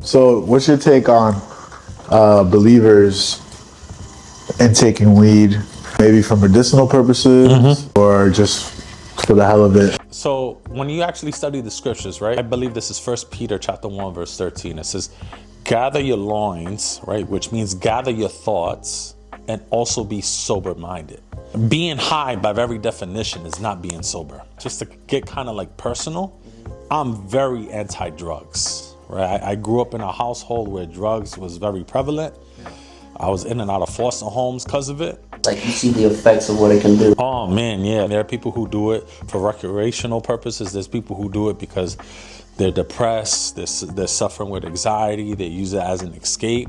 So, what's your take on believers intaking weed, maybe for medicinal purposes or just for the hell of it? So when you actually study the scriptures, right? I believe this is 1 Peter chapter 1, verse 13. It says, gather your loins, right? Which means gather your thoughts and also be sober-minded. Being high, by very definition, is not being sober. Just to get kind of like personal, I'm very anti-drugs, right? I grew up in a household where drugs was very prevalent. I was in and out of foster homes because of it. Like, you see the effects of what it can do. Oh man, yeah. There are people who do it for recreational purposes. There's people who do it because they're depressed, they're suffering with anxiety, they use it as an escape.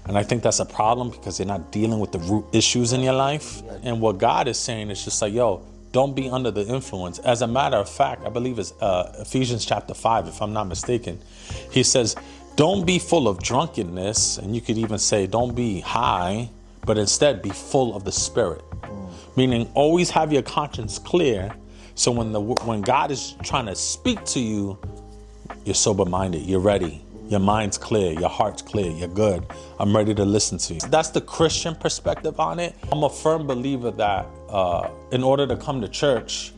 And I think that's a problem because they're not dealing with the root issues in your life. And what God is saying is just like, yo, don't be under the influence. As a matter of fact, I believe it's Ephesians chapter 5, if I'm not mistaken. He says, don't be full of drunkenness. And you could even say, don't be high, but instead be full of the Spirit. Meaning always have your conscience clear. So when God is trying to speak to you, you're sober-minded, you're ready. Your mind's clear, your heart's clear, you're good. I'm ready to listen to you. That's the Christian perspective on it. I'm a firm believer that in order to come to church,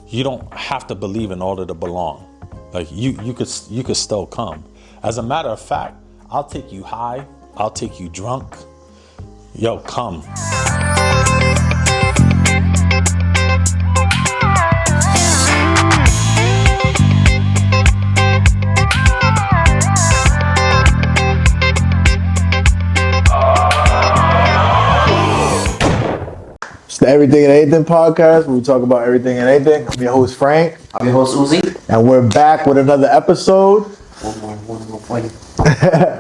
you don't have to believe in order to belong. Like you could still come. As a matter of fact, I'll take you high, I'll take you drunk. Yo, come. It's the Everything and Anything podcast, where we talk about everything and anything. I'm your host, Frank. I'm your host, Uzi. And we're back with another episode. One more point.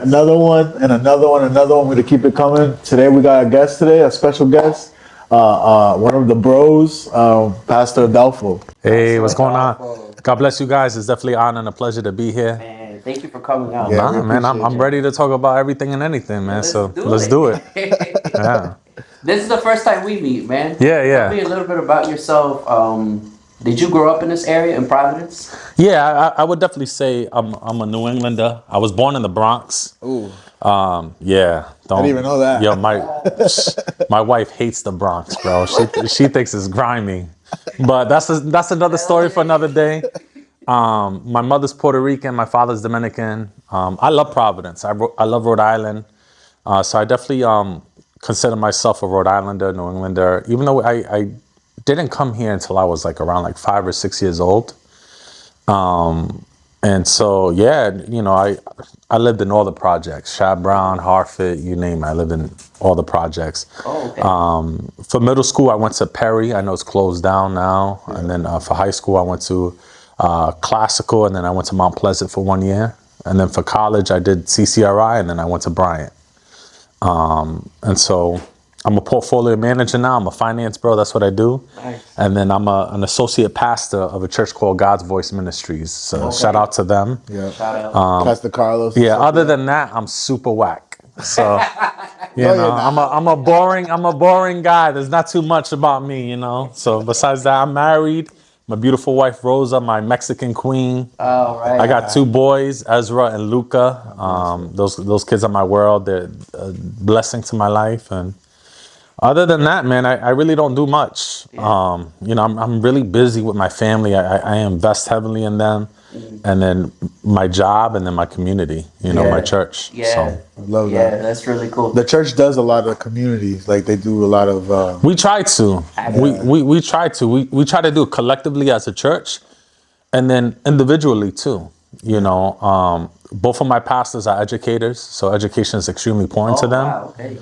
Another one. We're going to keep it coming. Today we got a special guest. One of the bros, Pastor Adolfo. Hey, what's going on? God bless you guys. It's definitely an honor and a pleasure to be here. Man, thank you for coming out. Yeah, Man, I'm ready to talk about everything and anything, man. Let's do it. Yeah. This is the first time we meet, man. Yeah. Tell me a little bit about yourself. Did you grow up in this area in Providence? Yeah, I would definitely say I'm a New Englander. I was born in the Bronx. Ooh. Yeah. I didn't even know that. Yo, my wife hates the Bronx, bro. She thinks it's grimy. But that's another story for another day. My mother's Puerto Rican, my father's Dominican. I love Providence. I love Rhode Island. So I definitely consider myself a Rhode Islander, New Englander, even though I didn't come here until I was like around 5 or 6 years old. And so, yeah, you know, I lived in all the projects, Shad Brown, Hartford, you name it. I lived in all the projects. Oh, okay. For middle school, I went to Perry. I know it's closed down now. Yeah. And then for high school, I went to Classical, and then I went to Mount Pleasant for 1 year. And then for college, I did CCRI, and then I went to Bryant. And so I'm a portfolio manager now. I'm a finance bro. That's what I do. Nice. And then I'm an associate pastor of a church called God's Voice Ministries. So shout out to them. Yeah. Shout out. Pastor Carlos. Yeah. Other than that, I'm super whack. So, you know, I'm a boring guy. There's not too much about me, you know. So besides that, I'm married. My beautiful wife, Rosa, my Mexican queen. Oh, right. I got 2 boys, Ezra and Luca. Those kids are my world. They're a blessing to my life. And other than that, man, I really don't do much. Yeah. You know, I'm really busy with my family. I invest heavily in them. And then my job, and then my community, you know, my church. Yeah. So, I love that. Yeah, that's really cool. The church does a lot of communities. Like, they do a lot of... we try to. We try to. We try to do it collectively as a church, and then individually too. You know, both of my pastors are educators, so education is extremely important to them. Wow, okay.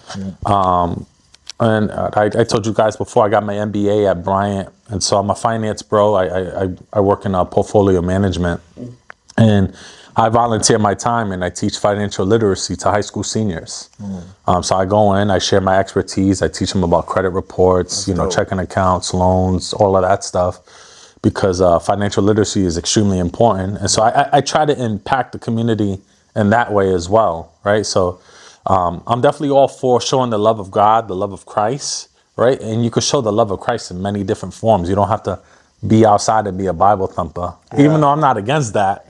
And I told you guys before, I got my MBA at Bryant, and so I'm a finance bro. I work in portfolio management, and I volunteer my time and I teach financial literacy to high school seniors. So I go in, I share my expertise, I teach them about credit reports, checking accounts, loans, all of that stuff, because financial literacy is extremely important. And so I try to impact the community in that way as well, right? So I'm definitely all for showing the love of God, the love of Christ, right? And you can show the love of Christ in many different forms. You don't have to be outside and be a Bible thumper. Even though I'm not against that.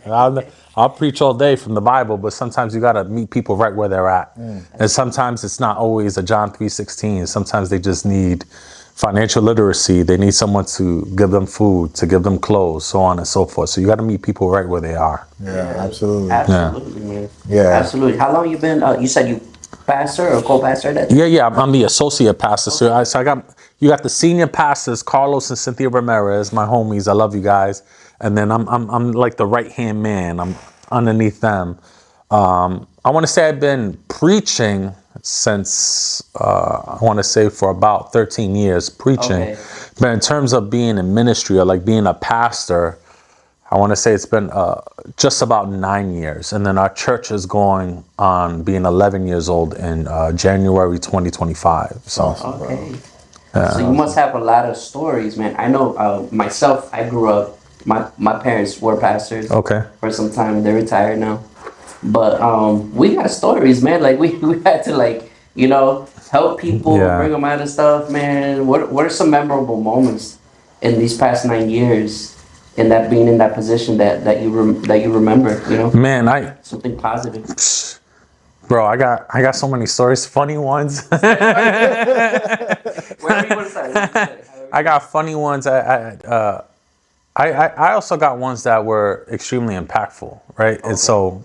I'll preach all day from the Bible, but sometimes you got to meet people right where they're at. And sometimes it's not always a John 3:16. Sometimes they just need financial literacy. They need someone to give them food, to give them clothes, so on and so forth. So you got to meet people right where they are. Yeah, absolutely. Absolutely, man. Yeah. Absolutely. How long you been, you said you pastor or co-pastor at that? Yeah. I'm the associate pastor. So you got the senior pastors, Carlos and Cynthia Ramirez, my homies. I love you guys. And then I'm like the right hand man. I'm underneath them. I want to say I've been preaching since I want to say for about 13 years preaching. Okay. But in terms of being in ministry or like being a pastor, I want to say it's been just about 9 years. And then our church is going on being 11 years old in January 2025. So, Okay. So you must have a lot of stories, man. I know myself, I grew up, my parents were pastors okay. for some time. They're retired now. But we got stories, man. Like we had to like, help people, Yeah. bring them out and stuff, man. What are some memorable moments in these past 9 years? In that being in that position that you remember, Man, something positive. bro, I got so many stories, funny ones. Wherever you want to start. I got funny ones. I also got ones that were extremely impactful, right? Okay. And so,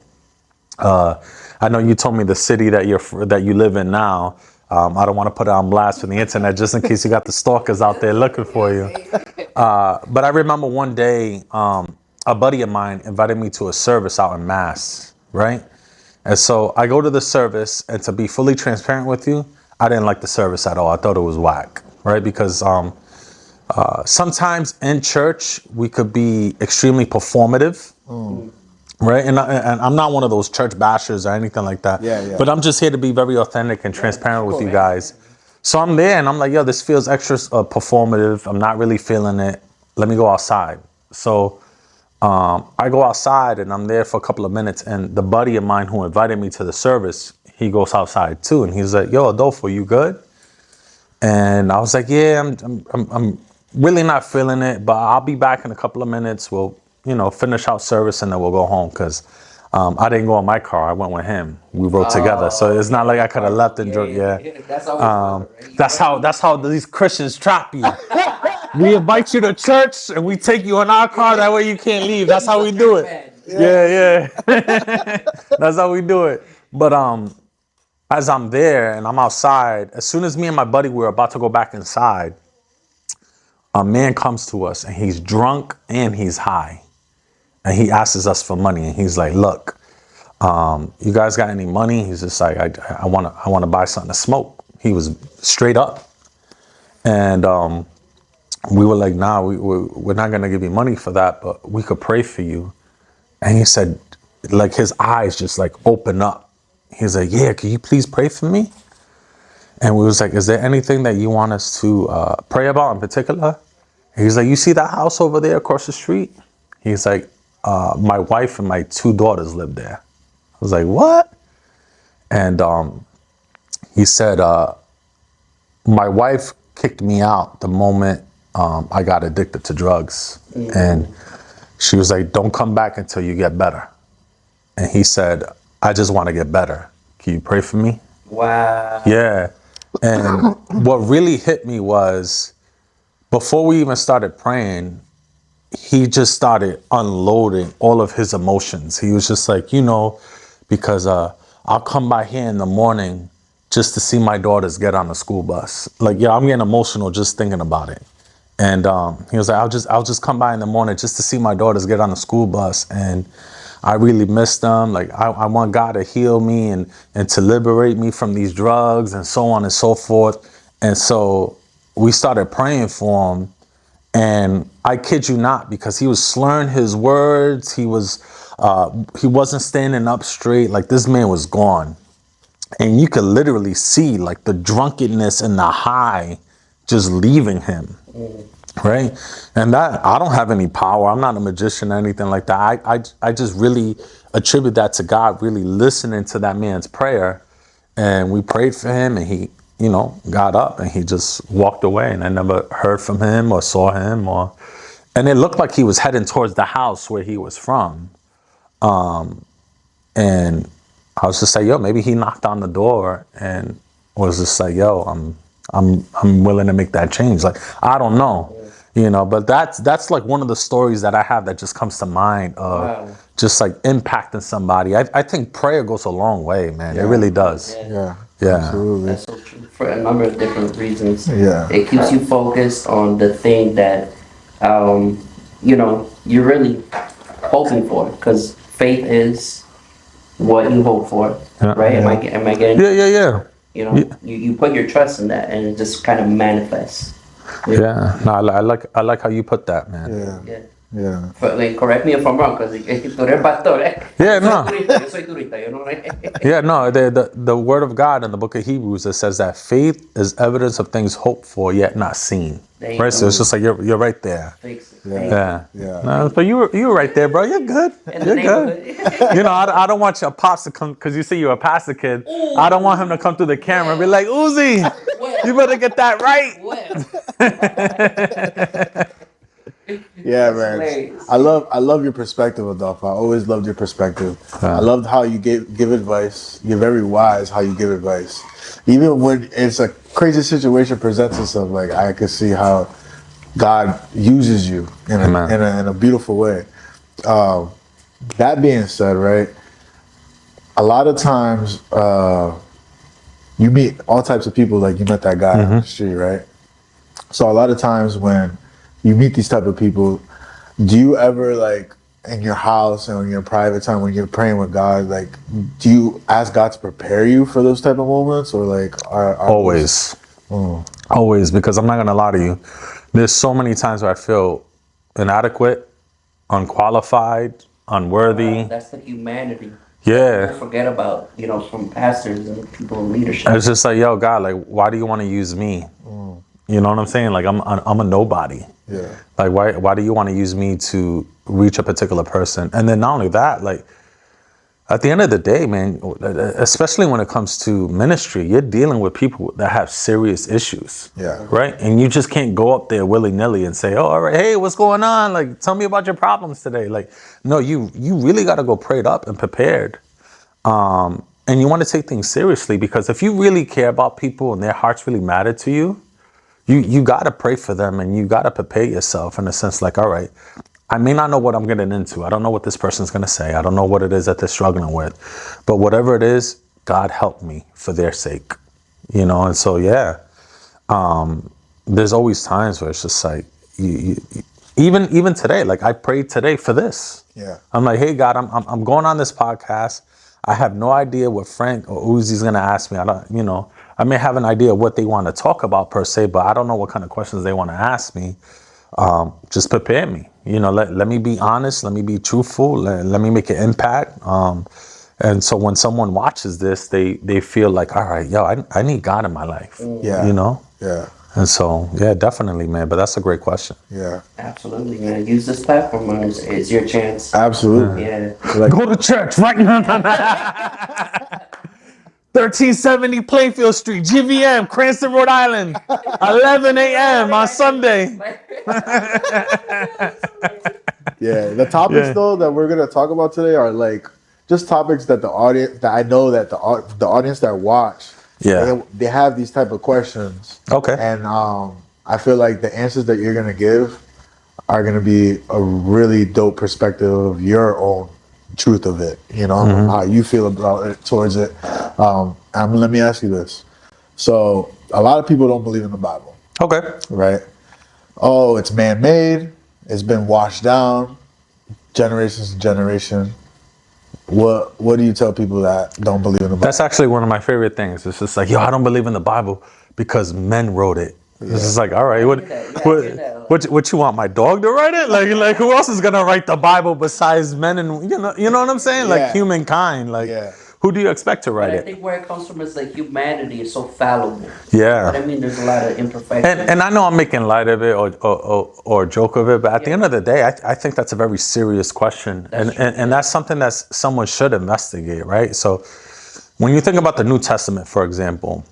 I know you told me the city that you live in now. I don't want to put it on blast for the internet just in case you got the stalkers out there looking for you. But I remember one day, a buddy of mine invited me to a service out in Mass, right? And so I go to the service, and to be fully transparent with you, I didn't like the service at all. I thought it was whack, right? Because sometimes in church, we could be extremely performative, right? And I'm not one of those church bashers or anything like that. Yeah. But I'm just here to be very authentic and transparent with you guys. So I'm there, and I'm like, yo, this feels extra performative. I'm not really feeling it. Let me go outside. So I go outside, and I'm there for a couple of minutes, and the buddy of mine who invited me to the service, he goes outside too, and he's like, yo, Adolfo, you good? And I was like, yeah, I'm really not feeling it, but I'll be back in a couple of minutes. We'll, finish out service, and then we'll go home, because I didn't go in my car. I went with him. We rode together, so it's not like I could have left and drove. Yeah. That's always right? That's how these Christians trap you. We invite you to church, and we take you in our car. That way you can't leave. That's how we do it. Yeah. That's how we do it. But as I'm there and I'm outside, as soon as me and my buddy were about to go back inside, a man comes to us, and he's drunk and he's high. And he asks us for money, and he's like, look, you guys got any money? He's just like, I want to buy something to smoke. He was straight up. And we were like, nah, we're not going to give you money for that, but we could pray for you. And he said, like, his eyes just like open up. He's like, yeah, can you please pray for me? And we was like, is there anything that you want us to pray about in particular? And he's like, you see that house over there across the street? He's like, my wife and my 2 daughters live there. I was like, what? And he said, my wife kicked me out the moment I got addicted to drugs. Mm-hmm. And she was like, don't come back until you get better. And he said, I just want to get better. Can you pray for me? Wow. Yeah. And what really hit me was, before we even started praying, he just started unloading all of his emotions. He was just like, because I'll come by here in the morning just to see my daughters get on the school bus. Like, I'm getting emotional just thinking about it. And he was like, I'll just come by in the morning just to see my daughters get on the school bus. And I really miss them. Like, I want God to heal me and to liberate me from these drugs and so on and so forth. And so we started praying for him. And I kid you not, because he was slurring his words. He wasn't standing up straight. Like, this man was gone. And you could literally see like the drunkenness and the high just leaving him. Right. And that, I don't have any power. I'm not a magician or anything like that. I just really attribute that to God really listening to that man's prayer. And we prayed for him, and he, got up and he just walked away, and I never heard from him or saw him and it looked like he was heading towards the house where he was from. And I was just like, yo, maybe he knocked on the door and was just like, yo, I'm willing to make that change. Like, I don't know, but that's like one of the stories that I have that just comes to mind of just like impacting somebody. I think prayer goes a long way, man. It really does. Yeah. Absolutely. That's so true for a number of different reasons. Yeah. It keeps you focused on the thing that, you're really hoping for, because faith is what you hope for, right? Am I getting? Yeah. You put your trust in that, and it just kind of manifests. Yeah. No, I like how you put that, man. Yeah. But, like, correct me if I'm wrong, because tú eres pastor, eh? Yeah, no. Yo soy turista, yo no. Yeah, no, the word of God in the book of Hebrews, it says that faith is evidence of things hoped for yet not seen. Right? So it's just like you're right there. Yeah. No, but you were right there, bro. You're good. You're good. I don't want your pops to come, because you say you're a pastor kid. I don't want him to come through the camera and be like, Uzi, you better get that right. Yeah, man. I love your perspective, Adolfo. I always loved your perspective. I loved how you give advice. You're very wise how you give advice. Even when it's a crazy situation presents itself, like, I could see how God uses you in a beautiful way. That being said, right, a lot of times you meet all types of people, like you met that guy on the street, right? So a lot of times when you meet these type of people, do you ever, like, in your house and in your private time when you're praying with God, like, do you ask God to prepare you for those type of moments, or like always? Always, because I'm not gonna lie to you, there's so many times where I feel inadequate, unqualified, unworthy. That's the humanity. Yeah. Don't forget about, from pastors and people in leadership. It's just like, yo, God, like, why do you want to use me? You know what I'm saying? Like, I'm a nobody. Yeah. Like, why do you want to use me to reach a particular person? And then not only that, like, at the end of the day, man, especially when it comes to ministry, you're dealing with people that have serious issues. Yeah. Right? And you just can't go up there willy-nilly and say, oh, all right, hey, what's going on? Like, tell me about your problems today. Like, no, you really got to go prayed up and prepared. And you want to take things seriously, because if you really care about people and their hearts really matter to you, you got to pray for them, and you got to prepare yourself in a sense, like, all right, I may not know what I'm getting into. I don't know what this person's going to say. I don't know what it is that they're struggling with. But whatever it is, God help me for their sake. And so, there's always times where it's just like, even today, like, I prayed today for this. Yeah. I'm like, hey, God, I'm going on this podcast. I have no idea what Frank or Uzi's going to ask me. I don't, I may have an idea of what they want to talk about per se, but I don't know what kind of questions they want to ask me. Just prepare me. Let me be honest. Let me be truthful. Let me make an impact. And so when someone watches this, they feel like, all right, yo, I need God in my life. Yeah. Yeah. And so, yeah, definitely, man. But that's a great question. Yeah. Absolutely, man. Use this platform, man. It's your chance. Absolutely. Yeah. Like, Go to church right now. 1370 Plainfield Street, GVM, Cranston, Rhode Island, 11 a.m. on Sunday. yeah. The topics though that we're gonna talk about today are like just topics that the audience, that I know that the audience that watch, they have these type of questions. Okay. And I feel like the answers that you're gonna give are gonna be a really dope perspective of your own truth of it, how you feel about it, towards it. Let me ask you this. So a lot of people don't believe in the Bible. Okay. Right? Oh, it's man-made. It's been washed down generations to generation. What do you tell people that don't believe in the Bible? That's actually one of my favorite things. It's just like, yo, I don't believe in the Bible because men wrote it. Yeah. It's just like, all right, what you want, my dog to write it? Like who else is gonna write the Bible besides men and you know what I'm saying? Like humankind. Like who do you expect to write it? I think where it comes from is like humanity is so fallible. Yeah. But I mean, there's a lot of imperfections. And I know I'm making light of it or joke of it, but at the end of the day, I think that's a very serious question. And that's something that someone should investigate, right? So when you think about the New Testament, for example,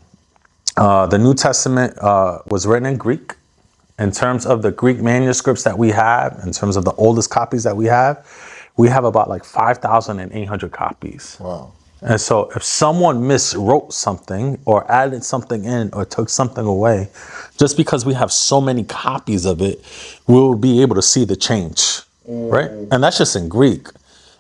the New Testament was written in Greek, in terms of the Greek manuscripts that we have, in terms of the oldest copies that we have about like 5,800 copies. Wow. And so if someone miswrote something or added something in or took something away, just because we have so many copies of it, we'll be able to see the change, right? And that's just in Greek.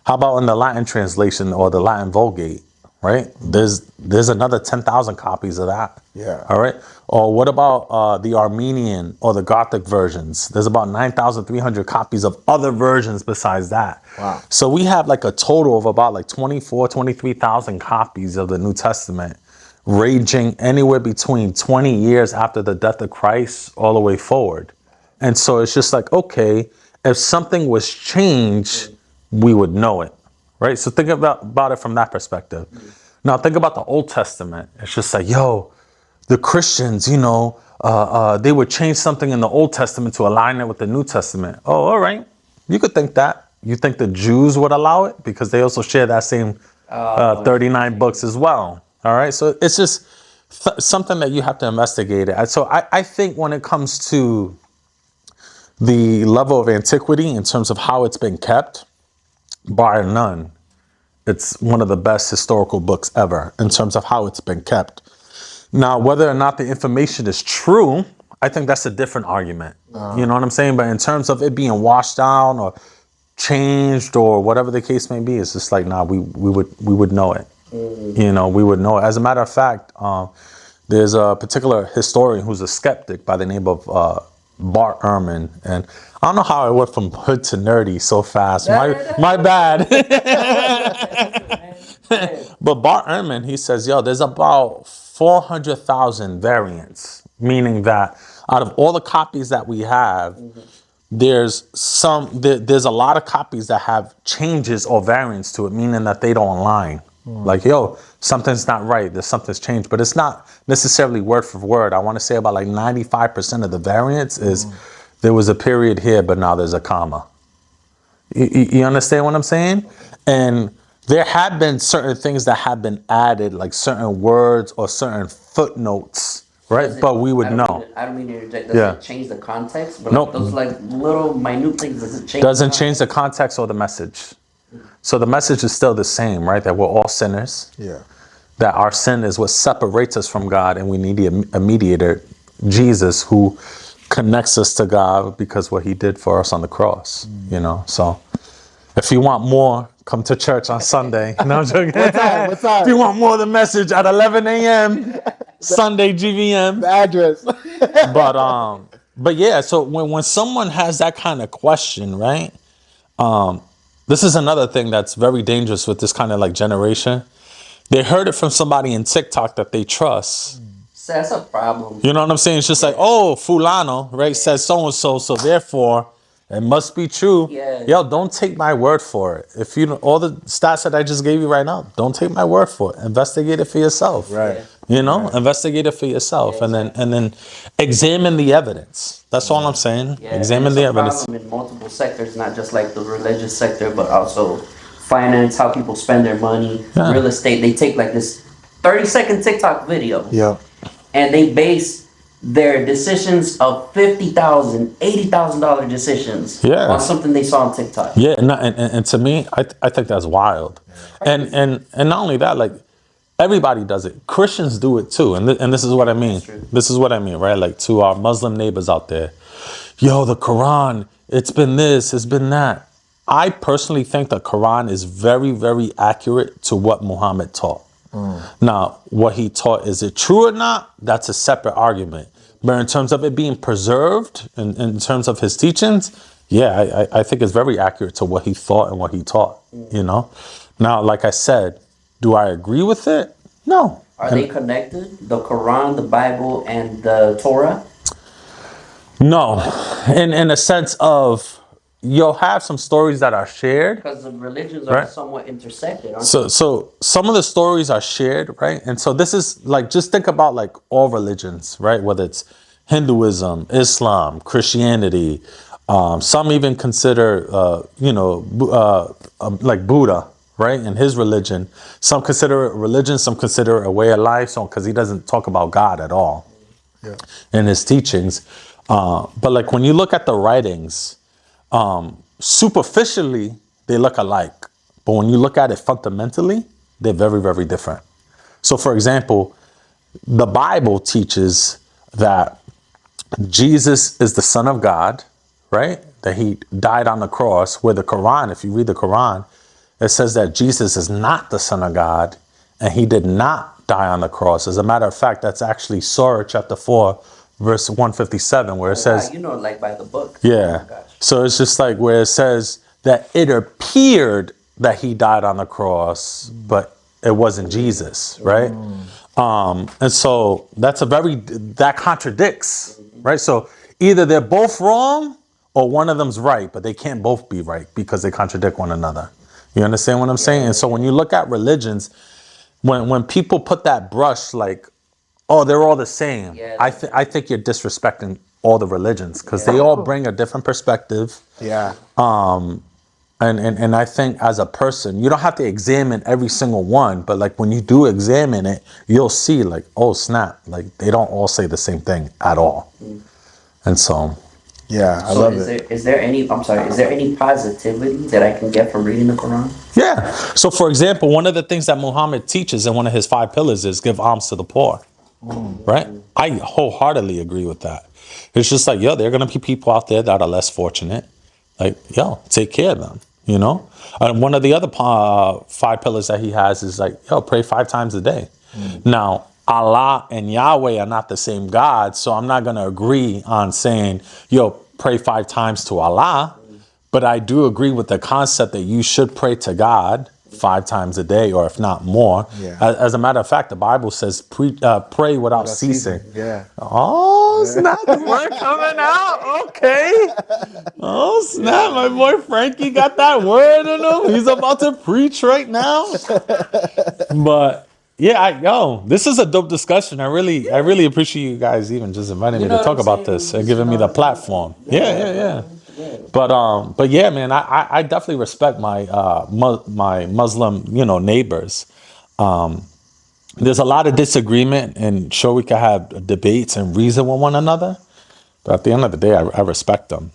How about in the Latin translation or the Latin Vulgate, right? There's another 10,000 copies of that. Yeah. All right. Or what about the Armenian or the Gothic versions? There's about 9,300 copies of other versions besides that. Wow. So we have like a total of about like 23,000 copies of the New Testament, ranging anywhere between 20 years after the death of Christ all the way forward. And so it's just like, okay, if something was changed, we would know it, right? So think about it from that perspective. Now think about the Old Testament. It's just like, yo, the Christians, they would change something in the Old Testament to align it with the New Testament. Oh, all right. You could think that. You think the Jews would allow it? Because they also share that same 39 books as well. All right. So it's just something that you have to investigate. So I think when it comes to the level of antiquity in terms of how it's been kept, bar none, it's one of the best historical books ever in terms of how it's been kept. Now, whether or not the information is true, I think that's a different argument. You know what I'm saying? But in terms of it being washed down or changed or whatever the case may be, it's just like, nah, we would know it. We would know it. As a matter of fact, there's a particular historian who's a skeptic by the name of Bart Ehrman, and I don't know how I went from hood to nerdy so fast. My bad. But Bart Ehrman, he says, yo, there's about 400,000 variants, meaning that out of all the copies that we have, there's a lot of copies that have changes or variants to it, meaning that they don't align. Like, yo, something's not right. Something's changed, but it's not necessarily word for word. I want to say about like 95% of the variants is there was a period here, but now there's a comma. You understand what I'm saying? And there have been certain things that have been added, like certain words or certain footnotes, right? But we would know. I don't mean to interject. Does it change the context? But Nope. Those like little minute things, Doesn't change the context or the message. So the message is still the same, right? That we're all sinners. Yeah. That our sin is what separates us from God, and we need a mediator, Jesus, who connects us to God because what he did for us on the cross, So if you want more, come to church on Sunday. No, I'm joking. What time? If you want more of the message at 11 a.m. Sunday GVM. The address. But yeah, so when someone has that kind of question, right? This is another thing that's very dangerous with this kind of like generation. They heard it from somebody in TikTok that they trust. So that's a problem. You know what I'm saying? It's just like, oh, fulano, right, says so-and-so, so therefore it must be true. Yeah. Yo, don't take my word for it. If all the stats that I just gave you right now, don't take my word for it. Investigate it for yourself. Right. Investigate it for yourself, and then examine the evidence. That's all I'm saying. Yeah, examine the evidence. Problem in multiple sectors, not just like the religious sector, but also finance, how people spend their money, real estate. They take like this 30-second TikTok video, and they base their decisions of $50,000, $80,000 decisions on something they saw on TikTok. Yeah, and to me, I think that's wild. And not only that, like, everybody does it. Christians do it too, and this is what I mean. This is what I mean, right? Like, to our Muslim neighbors out there, yo, the Quran, it's been this, it's been that. I personally think the Quran is very, very accurate to what Muhammad taught. Now, what he taught, is it true or not? That's a separate argument. But in terms of it being preserved, in terms of his teachings, I think it's very accurate to what he thought and what he taught, Now, like I said, do I agree with it? No. Are they connected? The Quran, the Bible, and the Torah? No. In a sense of, you'll have some stories that are shared. Because the religions are somewhat intersected, aren't they? So some of the stories are shared, right? And so this is like, just think about like all religions, right? Whether it's Hinduism, Islam, Christianity, some even consider, like Buddha, right? And his religion. Some consider it religion, some consider it a way of life, because he doesn't talk about God at all in his teachings. But like when you look at the writings, superficially they look alike, but when you look at it fundamentally, they're very, very different. So for example, the Bible teaches that Jesus is the Son of God, right? That he died on the cross, where the Quran, if you read the Quran, it says that Jesus is not the Son of God and he did not die on the cross. As a matter of fact, that's actually Surah chapter 4, verse 157, where it says, like by the book. yeah. Oh, so it's just like where it says that it appeared that he died on the cross, but it wasn't Jesus, right? And so that contradicts, right? So either they're both wrong or one of them's right, but they can't both be right because they contradict one another. You understand what I'm saying? And so when you look at religions, when people put that brush like, oh, they're all the same, I think you're disrespecting all the religions because they all bring a different perspective. Yeah. And I think as a person, you don't have to examine every single one, but like when you do examine it, you'll see like, oh snap, like they don't all say the same thing at all. And so, yeah, I love it. Is there any positivity that I can get from reading the Quran? Yeah. So for example, one of the things that Muhammad teaches in one of his 5 pillars is give alms to the poor. Right? I wholeheartely agree with that. It's just like, yo, there are going to be people out there that are less fortunate. Like, yo, take care of them, you know? And one of the other 5 pillars that he has is like, yo, pray 5 times a day. Now, Allah and Yahweh are not the same God, so I'm not going to agree on saying, yo, pray 5 times to Allah. But I do agree with the concept that you should pray to God 5 times a day, or if not more. Yeah. As a matter of fact, the Bible says pray without ceasing. Yeah. Oh, snap, the word coming out. Okay. Oh, snap, my boy Frankie got that word in him. He's about to preach right now. But yeah, this is a dope discussion. I really appreciate you guys even just inviting me to talk about this and giving me the platform. Yeah. But yeah, man, I definitely respect my my Muslim, neighbors. There's a lot of disagreement, and sure we can have debates and reason with one another. But at the end of the day, I respect them.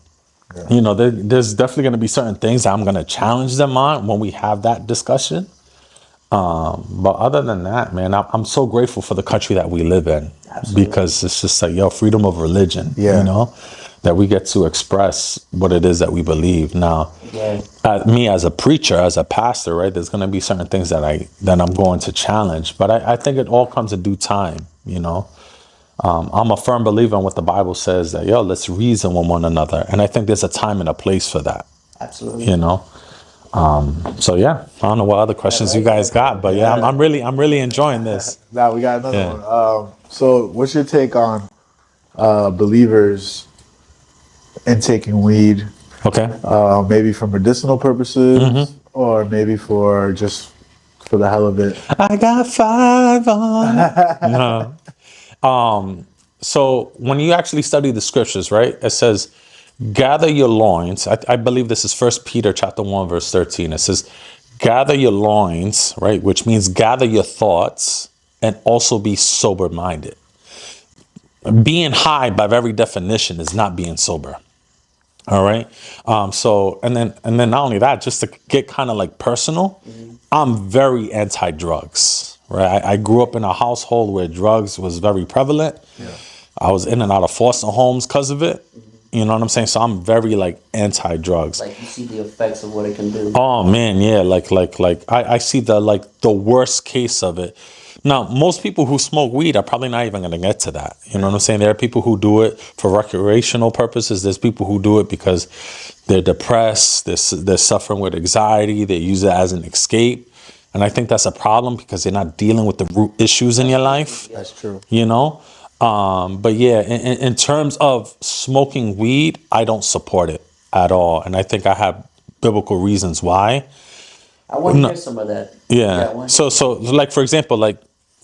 Yeah. There's definitely going to be certain things that I'm going to challenge them on when we have that discussion. But other than that, man, I'm so grateful for the country that we live in. Absolutely. Because it's just like, freedom of religion, that we get to express what it is that we believe. Now, me as a preacher, as a pastor, right, there's going to be certain things that I'm going to challenge, but I think it all comes in due time, I'm a firm believer in what the Bible says that, let's reason with one another. And I think there's a time and a place for that. Absolutely. So yeah, I don't know what other questions you guys got, but I'm really enjoying this. Now we got another one. So what's your take on believers in taking weed? Okay. Maybe for medicinal purposes, or maybe for just for the hell of it. I got 5 on. So when you actually study the scriptures, right, it says, gather your loins. I believe this is 1 Peter chapter 1, verse 13. It says, gather your loins, right, which means gather your thoughts and also be sober-minded. Being high, by very definition, is not being sober. All right. So, and then not only that, just to get kind of like personal, I'm very anti-drugs, right? I grew up in a household where drugs was very prevalent. Yeah. I was in and out of foster homes because of it. You know what I'm saying? So I'm very like anti-drugs. Like you see the effects of what it can do. Oh man, yeah. Like I see the worst case of it. Now, most people who smoke weed are probably not even going to get to that. You know what I'm saying? There are people who do it for recreational purposes. There's people who do it because they're depressed. They're suffering with anxiety. They use it as an escape. And I think that's a problem because they're not dealing with the root issues in your life. That's true. But yeah, in terms of smoking weed, I don't support it at all. And I think I have biblical reasons why. I want to hear some of that. Yeah. So like, for example, like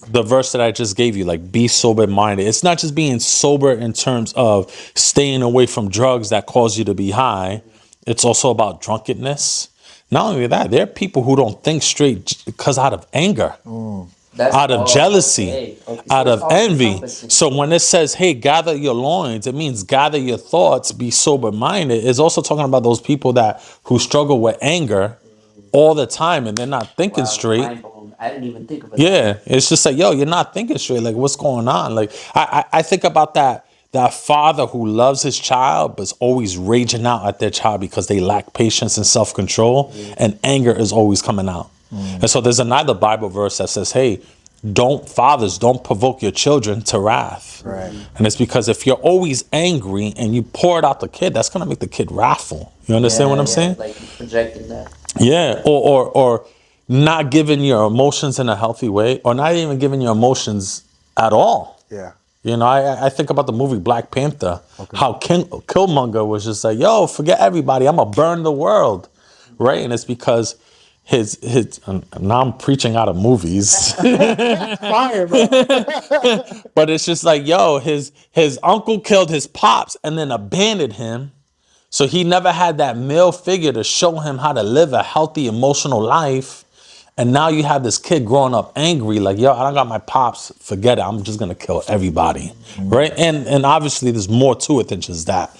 the verse that I just gave you, like be sober minded. It's not just being sober in terms of staying away from drugs that cause you to be high. It's also about drunkenness. Not only that, there are people who don't think straight because out of anger. Out of jealousy, out of envy. all-encompassing. So when it says, hey, gather your loins, it means gather your thoughts, be sober-minded. It's also talking about those people who struggle with anger all the time and they're not thinking straight. Mind-blown. I didn't even think of it. Yeah, it's just like, yo, you're not thinking straight. Like, what's going on? Like, I think about that father who loves his child but's always raging out at their child because they lack patience and self-control, and anger is always coming out. And so there's another Bible verse that says, hey, fathers don't provoke your children to wrath. Right. And it's because if you're always angry and you pour it out the kid, that's gonna make the kid wrathful. You understand what I'm saying? Like projecting that. Yeah, or not giving your emotions in a healthy way, or not even giving your emotions at all. Yeah. You know, I think about the movie Black Panther, how Killmonger was just like, yo, forget everybody, I'm gonna burn the world, right? And it's because his now I'm preaching out of movies. Fire, bro. But it's just like, yo, his uncle killed his pops and then abandoned him. So he never had that male figure to show him how to live a healthy emotional life. And now you have this kid growing up angry, like, yo, I don't got my pops, forget it, I'm just gonna kill everybody. Right? And obviously there's more to it than just that.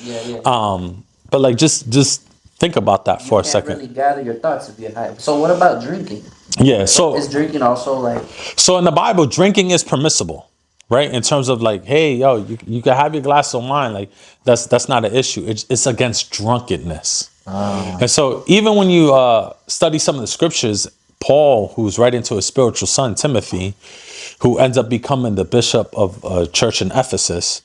But like just think about that for a second. You can't really gather your thoughts if you're high. So what about drinking? Yeah, so Is drinking also like... So in the Bible, drinking is permissible, right? In terms of like, hey, yo, you can have your glass of wine. Like that's not an issue. It's against drunkenness. And so even when you study some of the scriptures, Paul, who's writing to his spiritual son, Timothy, who ends up becoming the bishop of a church in Ephesus,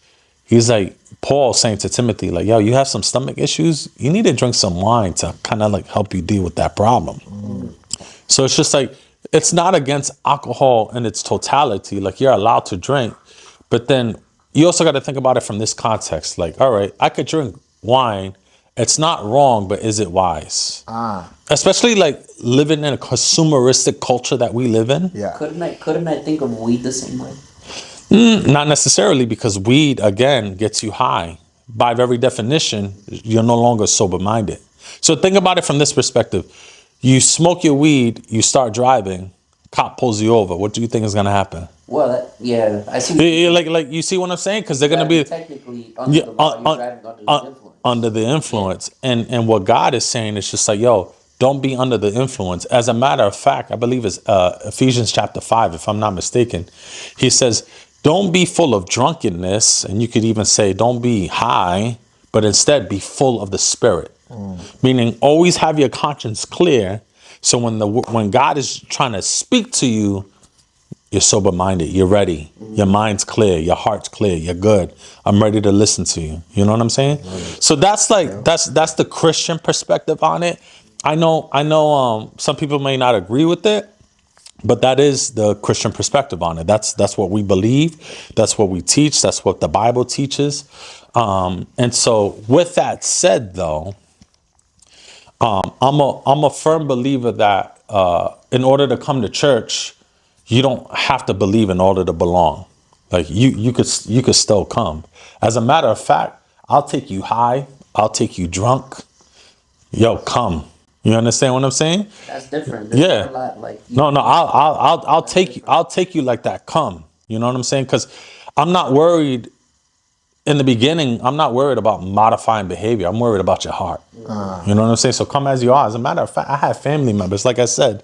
he's like, Paul saying to Timothy, like, yo, you have some stomach issues. You need to drink some wine to kind of like help you deal with that problem. So it's just like, it's not against alcohol in its totality. Like, you're allowed to drink. But then you also got to think about it from this context. Like, all right, I could drink wine. It's not wrong, but is it wise? Especially like living in a consumeristic culture that we live in. Yeah. Couldn't I think of weed the same way? Not necessarily, because weed, again, gets you high. By very definition, you're no longer sober-minded. So think about it from this perspective. You smoke your weed, you start driving, cop pulls you over. What do you think is going to happen? Well, I see. Like you see what I'm saying? Because they're going to be technically under the law, you're driving under the influence. Under the influence. And what God is saying is just like, yo, don't be under the influence. As a matter of fact, I believe it's Ephesians chapter 5, if I'm not mistaken. He says, don't be full of drunkenness. And you could even say, don't be high, but instead be full of the Spirit. Meaning always have your conscience clear. So when God is trying to speak to you, you're sober-minded, you're ready, your mind's clear, your heart's clear, you're good. I'm ready to listen to you. You know what I'm saying? So that's like, that's the Christian perspective on it. I know some people may not agree with it, but that is the Christian perspective on it. That's what we believe. That's what we teach. That's what the Bible teaches. And so with that said, though, I'm a firm believer that in order to come to church, you don't have to believe in order to belong. Like you could still come. As a matter of fact, I'll take you high. I'll take you drunk. Yo, come. You understand what I'm saying? That's different. There's a lot, like, no. I'll take you. I'll take you like that. Come. You know what I'm saying? Because I'm not worried. In the beginning, I'm not worried about modifying behavior. I'm worried about your heart. You know what I'm saying? So come as you are. As a matter of fact, I have family members. Like I said,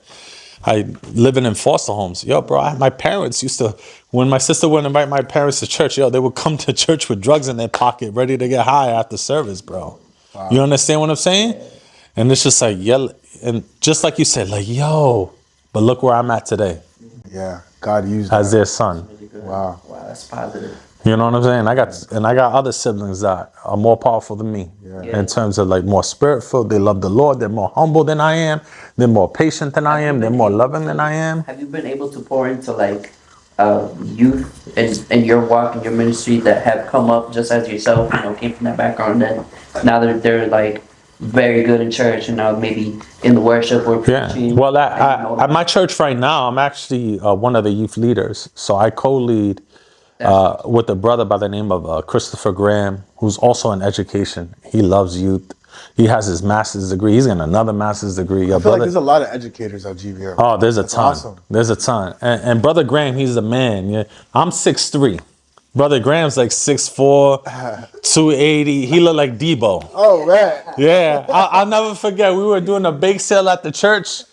I living in foster homes. Yo, bro, my parents used to, when my sister would invite my parents to church, yo, they would come to church with drugs in their pocket, ready to get high after service, bro. Wow. You understand what I'm saying? Yeah. And it's just like, yeah, and just like you said, like, yo, but look where I'm at today. Yeah, God used as their son. Really wow, that's positive. You know what I'm saying? I got other siblings that are more powerful than me in terms of like more spirit-filled. They love the Lord. They're more humble than I am. They're more patient than I am. They're more loving than I am. Have you been able to pour into like youth in your walk and your ministry that have come up just as yourself, came from that background, and now they're like very good in church and now maybe in the worship or preaching? Yeah. Well, at my church right now, I'm actually one of the youth leaders. So I co-lead with a brother by the name of Christopher Graham, who's also in education. He loves youth. He has his master's degree. He's getting another master's degree. I feel like there's a lot of educators at GVM. Oh, there's a That's ton. Awesome. There's a ton. And Brother Graham, he's the man. Yeah, I'm 6'3". Brother Graham's like 6'4", 280. He looked like Debo. Oh, man. Yeah, I'll never forget. We were doing a bake sale at the church,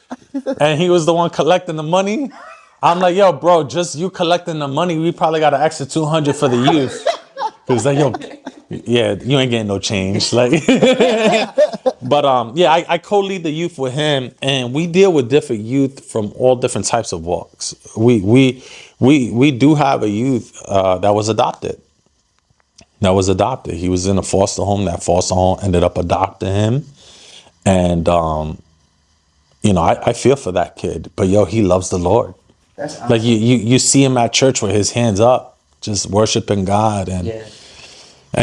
and he was the one collecting the money. I'm like, yo, bro, just you collecting the money. We probably got an extra 200 for the youth. Cause like, yo, yeah, you ain't getting no change. Like, but yeah, I co-lead the youth with him, and we deal with different youth from all different types of walks. We do have a youth that was adopted. He was in a foster home. That foster home ended up adopting him, and you know, I feel for that kid. But yo, he loves the Lord. That's awesome. Like you see him at church with his hands up, just worshiping God, and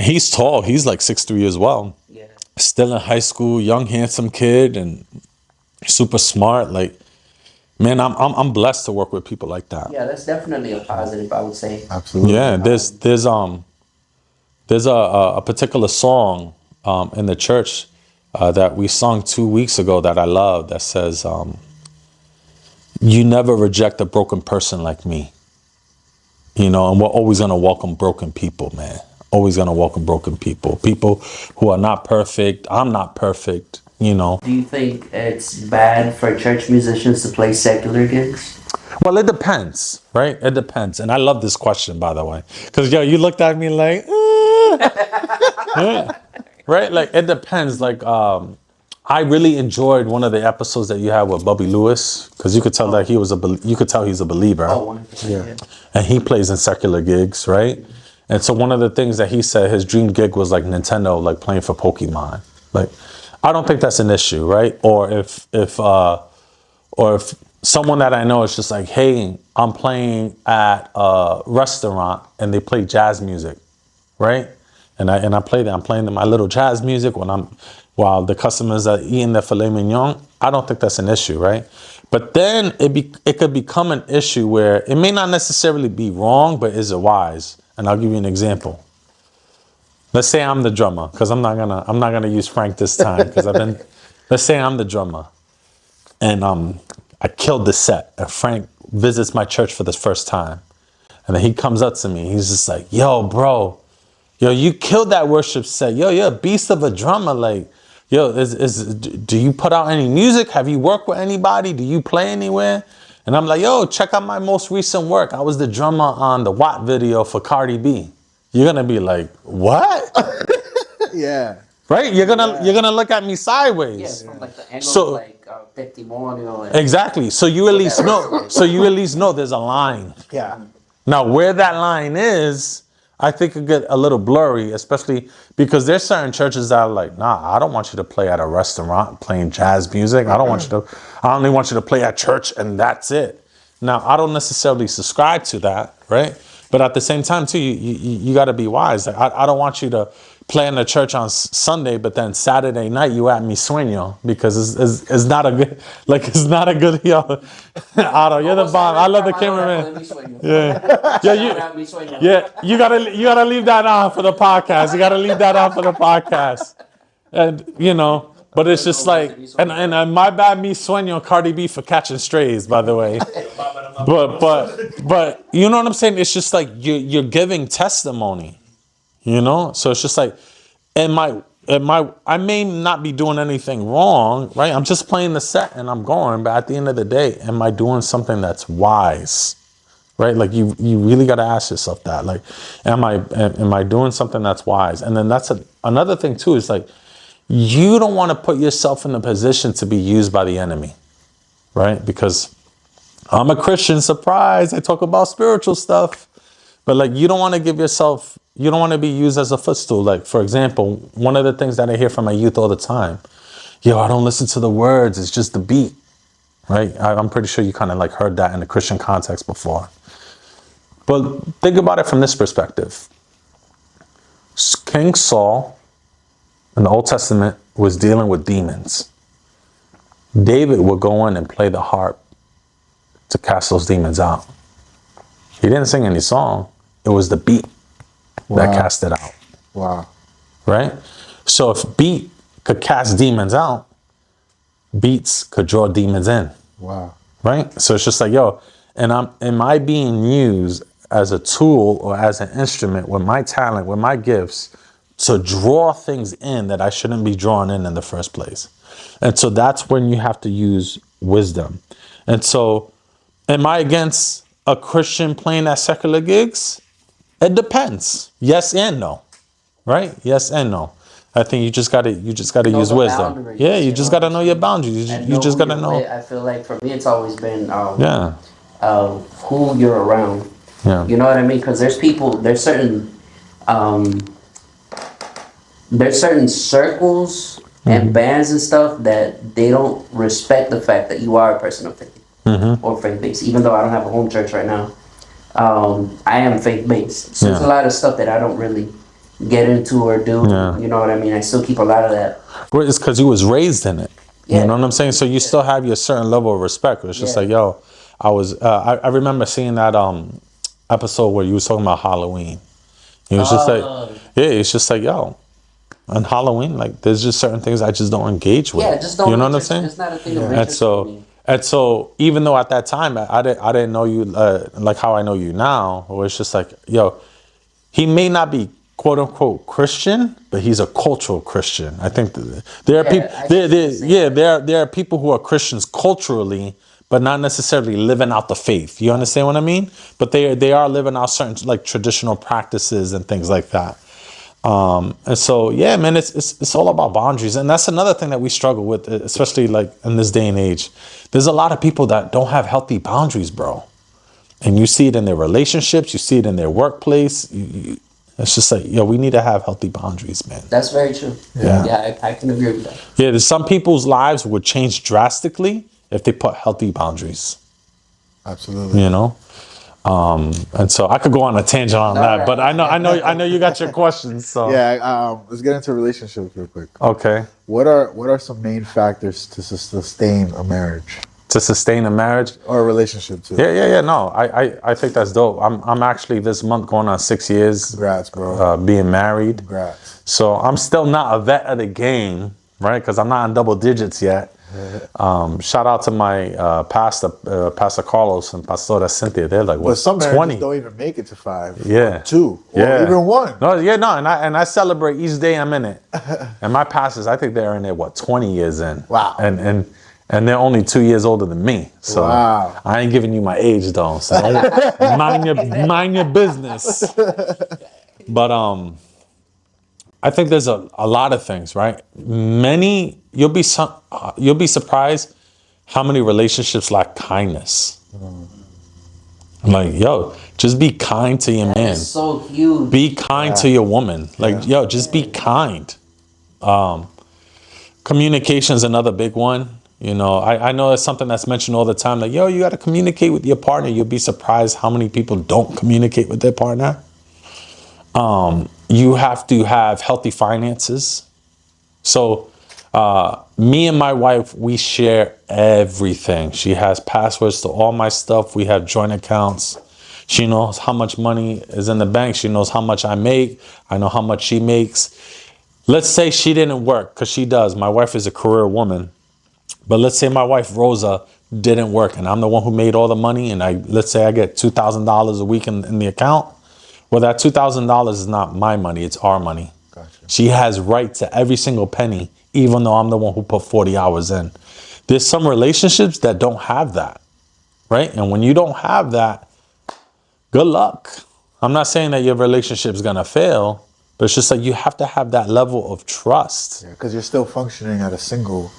he's tall. He's like 6'3" as well. Yeah. Still in high school, young, handsome kid, and super smart. Like, man, I'm blessed to work with people like that. Yeah, that's definitely a positive, I would say. Absolutely. Yeah, there's a particular song in the church that we sung 2 weeks ago that I love that says, you never reject a broken person like me. You know, and we're always going to welcome broken people, man. Always going to welcome broken people. People who are not perfect. I'm not perfect, you know. Do you think it's bad for church musicians to play secular gigs? Well, it depends, right? It depends. And I love this question, by the way. Because, yo, you looked at me like, yeah. Right? Like, it depends. Like, I really enjoyed one of the episodes that you had with Bubby Lewis, because you could tell that you could tell he's a believer. Oh, 100%. Yeah. And he plays in secular gigs, right? And so one of the things that he said, his dream gig was like Nintendo, like playing for Pokemon. Like, I don't think that's an issue, right? Or if someone that I know is just like, hey, I'm playing at a restaurant and they play jazz music, right? And I play that. I'm playing my little jazz music while the customers are eating their filet mignon. I don't think that's an issue, right? But then it could become an issue where it may not necessarily be wrong, but is it wise? And I'll give you an example. Let's say I'm the drummer, because I'm not gonna use Frank this time, because let's say I'm the drummer, and I killed the set, and Frank visits my church for the first time, and then he comes up to me. He's just like, yo, bro, yo, you killed that worship set. Yo, you're a beast of a drummer. Like, yo, do you put out any music? Have you worked with anybody? Do you play anywhere? And I'm like, yo, check out my most recent work. I was the drummer on the Watt video for Cardi B. You're gonna be like, what? Yeah. Right? You're gonna look at me sideways. Yeah, from like the angle of like testimonial. Exactly. So you at least know. So you at least know there's a line. Yeah. Now, where that line is, I think it get a little blurry, especially because there's certain churches that are like, nah, I don't want you to play at a restaurant playing jazz music. I only want you to play at church and that's it. Now, I don't necessarily subscribe to that, right? But at the same time, too, you got to be wise. Like, I don't want you to play in the church on Sunday, but then Saturday night you at mi sueño, because it's not a good, like, it's not a good, yo, Otto, you're the bomb. I love the cameraman. Yeah, you gotta leave that on for the podcast. You gotta leave that on for the podcast. And, you know, but it's just like, and my bad, mi sueño, Cardi B for catching strays, by the way. But you know what I'm saying? It's just like you're giving testimony. You know, so it's just like, I may not be doing anything wrong, right? I'm just playing the set and I'm going, but at the end of the day, am I doing something that's wise, right? Like you really got to ask yourself that, like, am I doing something that's wise? And then that's another thing too, is like, you don't want to put yourself in a position to be used by the enemy, right? Because I'm a Christian, surprise, I talk about spiritual stuff, but like, you don't want to be used as a footstool. Like, for example, one of the things that I hear from my youth all the time, yo, I don't listen to the words, it's just the beat, right? I'm pretty sure you kind of like heard that in the Christian context before. But think about it from this perspective. King Saul in the Old Testament was dealing with demons. David would go in and play the harp to cast those demons out. He didn't sing any song. It was the beat that cast it out. Wow. Right? So if beat could cast demons out, beats could draw demons in. Wow. Right? So it's just like, yo, am I being used as a tool or as an instrument with my talent, with my gifts, to draw things in that I shouldn't be drawn in the first place? And so that's when you have to use wisdom. And so, am I against a Christian playing at secular gigs? It depends. Yes and no. Right? Yes and no. I think you just gotta use wisdom. Yeah, you just gotta know your boundaries. You just gotta know. I feel like for me, it's always been Yeah. Who you're around. Yeah. You know what I mean? Because there's certain circles and bands and stuff that they don't respect the fact that you are a person of faith or faith-based. Even though I don't have a home church right now, I am faith-based. So there's a lot of stuff that I don't really get into or do. Yeah. You know what I mean? I still keep a lot of that. Well, it's because you was raised in it. Yeah. You know what I'm saying? So you still have your certain level of respect. It's just like, yo, I remember seeing that episode where you was talking about Halloween. It was just like, it's just like, yo, on Halloween, like, there's just certain things I just don't engage with. Yeah, just don't. You know what I'm saying? It's not a thing of interest for me. And so, even though at that time I didn't know you like how I know you now, or it's just like, yo, he may not be quote unquote Christian, but he's a cultural Christian. I think there are people. There are people who are Christians culturally, but not necessarily living out the faith. You understand what I mean? But they are living out certain like traditional practices and things like that. And so, yeah, man, it's all about boundaries. And that's another thing that we struggle with, especially like in this day and age. There's a lot of people that don't have healthy boundaries, bro. And you see it in their relationships. You see it in their workplace. It's just like, yo, we need to have healthy boundaries, man. That's very true. Yeah, I can agree with that. Yeah, there's some people's lives would change drastically if they put healthy boundaries. Absolutely. You know? And so I could go on a tangent on that, but I know you got your questions. So yeah, let's get into relationships real quick. Okay. What are some main factors to sustain a marriage? To sustain a marriage or a relationship too? Yeah. No, I think that's dope. I'm actually this month going on 6 years. Congrats, bro. Being married. Congrats. So I'm still not a vet of the game, right? Because I'm not in double digits yet. Shout out to my pastor Carlos and Pastora Cynthia. They're like, well, some marriages 20. don't even make it to 5. Yeah, 2, or even 1. No, and I celebrate each day I'm in it. And my pastors, I think they're in there 20 years in. Wow. And they're only 2 years older than me. So wow. I ain't giving you my age though. So mind your business. But I think there's a lot of things, right? You'll be surprised how many relationships lack kindness. Like, yo, just be kind to your man. It's so huge. Be kind to your woman. Like, yo, just be kind. Communication is another big one. You know, I know it's something that's mentioned all the time. Like, yo, you got to communicate with your partner. You'll be surprised how many people don't communicate with their partner. You have to have healthy finances. So, me and my wife, we share everything. She has passwords to all my stuff. We have joint accounts. She knows how much money is in the bank. She knows how much I make. I know how much she makes. Let's say she didn't work, because she does. My wife is a career woman. But let's say my wife, Rosa, didn't work, and I'm the one who made all the money, and let's say I get $2,000 a week in the account. Well, that $2,000 is not my money. It's our money. Gotcha. She has right to every single penny, even though I'm the one who put 40 hours in. There's some relationships that don't have that, right? And when you don't have that, good luck. I'm not saying that your relationship is going to fail, but it's just like you have to have that level of trust. Yeah, because you're still functioning at a single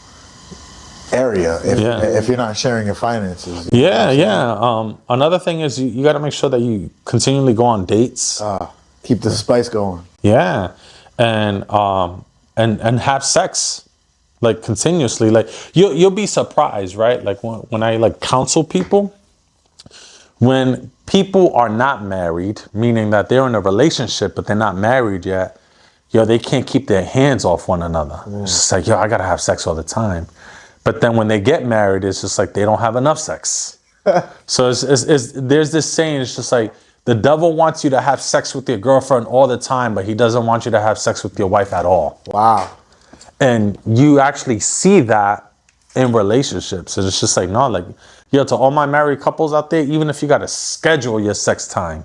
area if you're not sharing your finances. Another thing is you got to make sure that you continually go on dates. Keep the spice going. Yeah, and have sex like continuously. Like you'll be surprised, right? Like when I like counsel people, when people are not married, meaning that they're in a relationship but they're not married yet, they can't keep their hands off one another. It's just like, I gotta have sex all the time. But then when they get married, it's just like they don't have enough sex. So there's this saying, it's just like the devil wants you to have sex with your girlfriend all the time, but he doesn't want you to have sex with your wife at all. Wow. And you actually see that in relationships. And it's just like, no, like, yo, to all my married couples out there, even if you got to schedule your sex time,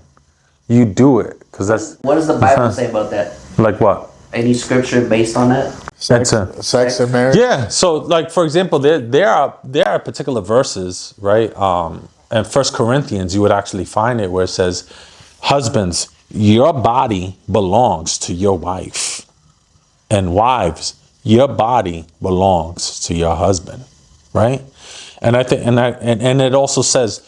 you do it. Because that's... What does the Bible say about that? Like what? Any scripture based on that? Sex and marriage? Yeah. So, like, for example, there are particular verses, right? In 1 Corinthians, you would actually find it where it says, husbands, your body belongs to your wife. And wives, your body belongs to your husband, right? And I think, and it also says,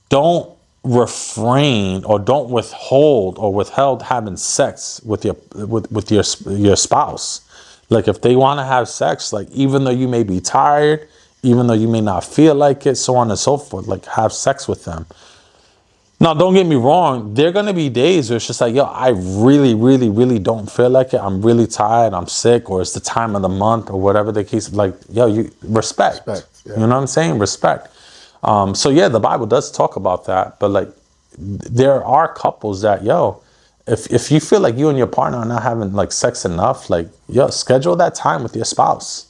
don't refrain or don't withheld having sex with your spouse. Like, if they want to have sex, like, even though you may be tired, even though you may not feel like it, so on and so forth, like, have sex with them. Now, don't get me wrong. There are going to be days where it's just like, yo, I really, really, really don't feel like it. I'm really tired. I'm sick, or it's the time of the month, or whatever the case. Like, yo, you respect. Yeah. You know what I'm saying? Respect. So yeah, the Bible does talk about that. But like, there are couples that, yo, if you feel like you and your partner are not having like sex enough, like, yo, schedule that time with your spouse.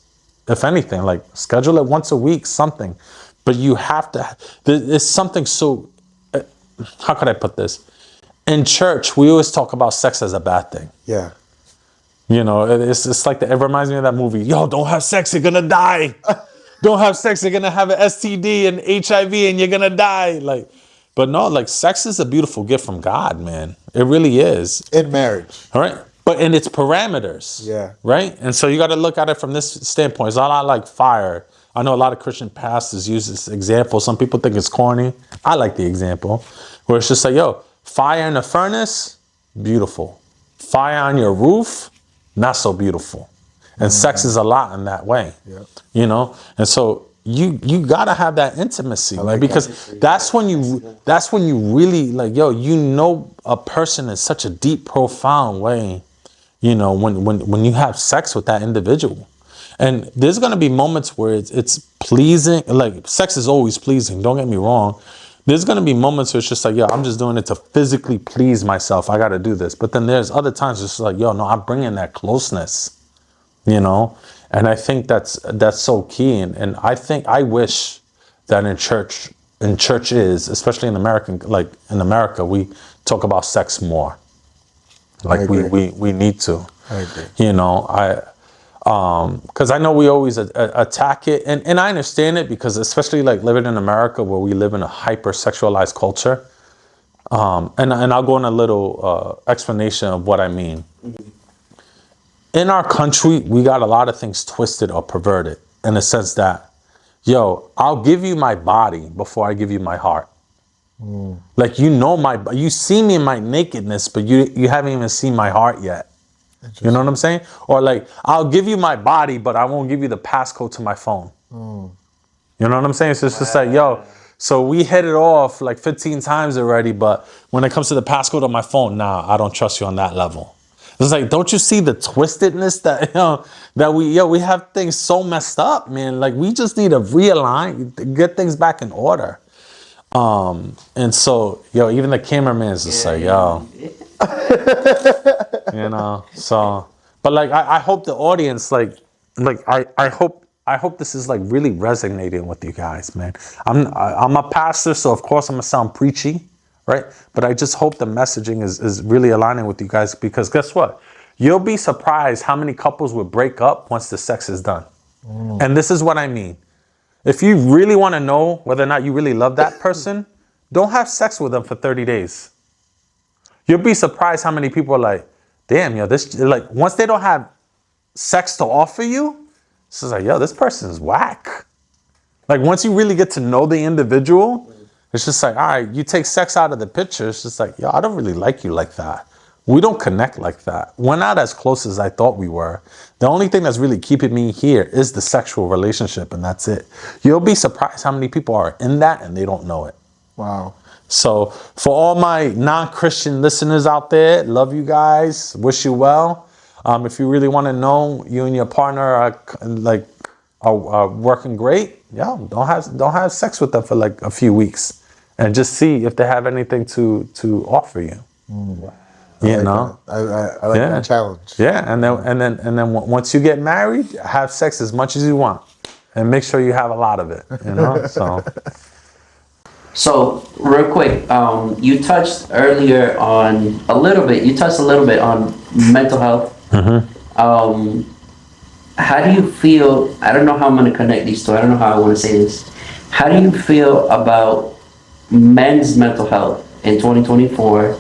If anything, like, schedule it once a week, something. But you have to. There's something so. How could I put this? In church, we always talk about sex as a bad thing. Yeah. You know, it's like it reminds me of that movie. Yo, don't have sex, you're gonna die. Don't have sex, you're gonna have an STD and HIV and you're gonna die. Like, but no, like, sex is a beautiful gift from God, man. It really is. In marriage. All right. But in its parameters. Yeah. Right? And so you got to look at it from this standpoint. It's not like fire. I know a lot of Christian pastors use this example. Some people think it's corny. I like the example where it's just like, yo, fire in the furnace, beautiful. Fire on your roof, not so beautiful. And sex is a lot in that way. Yeah. You know? And so you gotta have that intimacy, like, because that's when you really, like, yo, you know a person in such a deep, profound way, you know, when you have sex with that individual. And there's gonna be moments where it's pleasing. Like, sex is always pleasing, don't get me wrong. There's gonna be moments where it's just like, yo, I'm just doing it to physically please myself. I gotta do this. But then there's other times it's just like, yo, no, I'm bringing that closeness, you know? And I think that's so key. And I wish that in churches, especially in America, we talk about sex more. Like, we need to. I agree. You know, because I know we always attack it, and I understand it, because especially like living in America where we live in a hyper-sexualized culture, and I'll go in a little explanation of what I mean. Mm-hmm. In our country, we got a lot of things twisted or perverted in the sense that, yo, I'll give you my body before I give you my heart. Mm. Like, you see me in my nakedness, but you haven't even seen my heart yet. You know what I'm saying? Or like, I'll give you my body, but I won't give you the passcode to my phone. Mm. You know what I'm saying? So it's just like, yo, so we hit it off like 15 times already, but when it comes to the passcode on my phone, nah, I don't trust you on that level. It's like, don't you see the twistedness that, you know, that we have things so messed up, man. Like, we just need to realign, get things back in order. And so, yo, even the cameraman's just like, yo, you know, so, but like, I hope the audience, I hope this is like really resonating with you guys, man. I'm a pastor, so of course I'm gonna sound preachy, right? But I just hope the messaging is really aligning with you guys, because guess what? You'll be surprised how many couples will break up once the sex is done. Mm. And this is what I mean. If you really want to know whether or not you really love that person, don't have sex with them for 30 days. You'll be surprised how many people are like, damn, yo, this, like, once they don't have sex to offer you, it's just like, yo, this person is whack. Like, once you really get to know the individual, it's just like, all right, you take sex out of the picture. It's just like, yo, I don't really like you like that. We don't connect like that. We're not as close as I thought we were. The only thing that's really keeping me here is the sexual relationship, and that's it. You'll be surprised how many people are in that and they don't know it. Wow. So for all my non-Christian listeners out there, love you guys. Wish you well. If you really want to know you and your partner are working great, yeah, don't have sex with them for like a few weeks, and just see if they have anything to offer you. Mm. You know, I like that challenge. Yeah, and then once you get married, have sex as much as you want, and make sure you have a lot of it. You know, so. So real quick, you touched earlier on a little bit. You touched a little bit on mental health. How do you feel? I don't know how I'm going to connect these two. I don't know how I want to say this. How do you feel about men's mental health in 2024?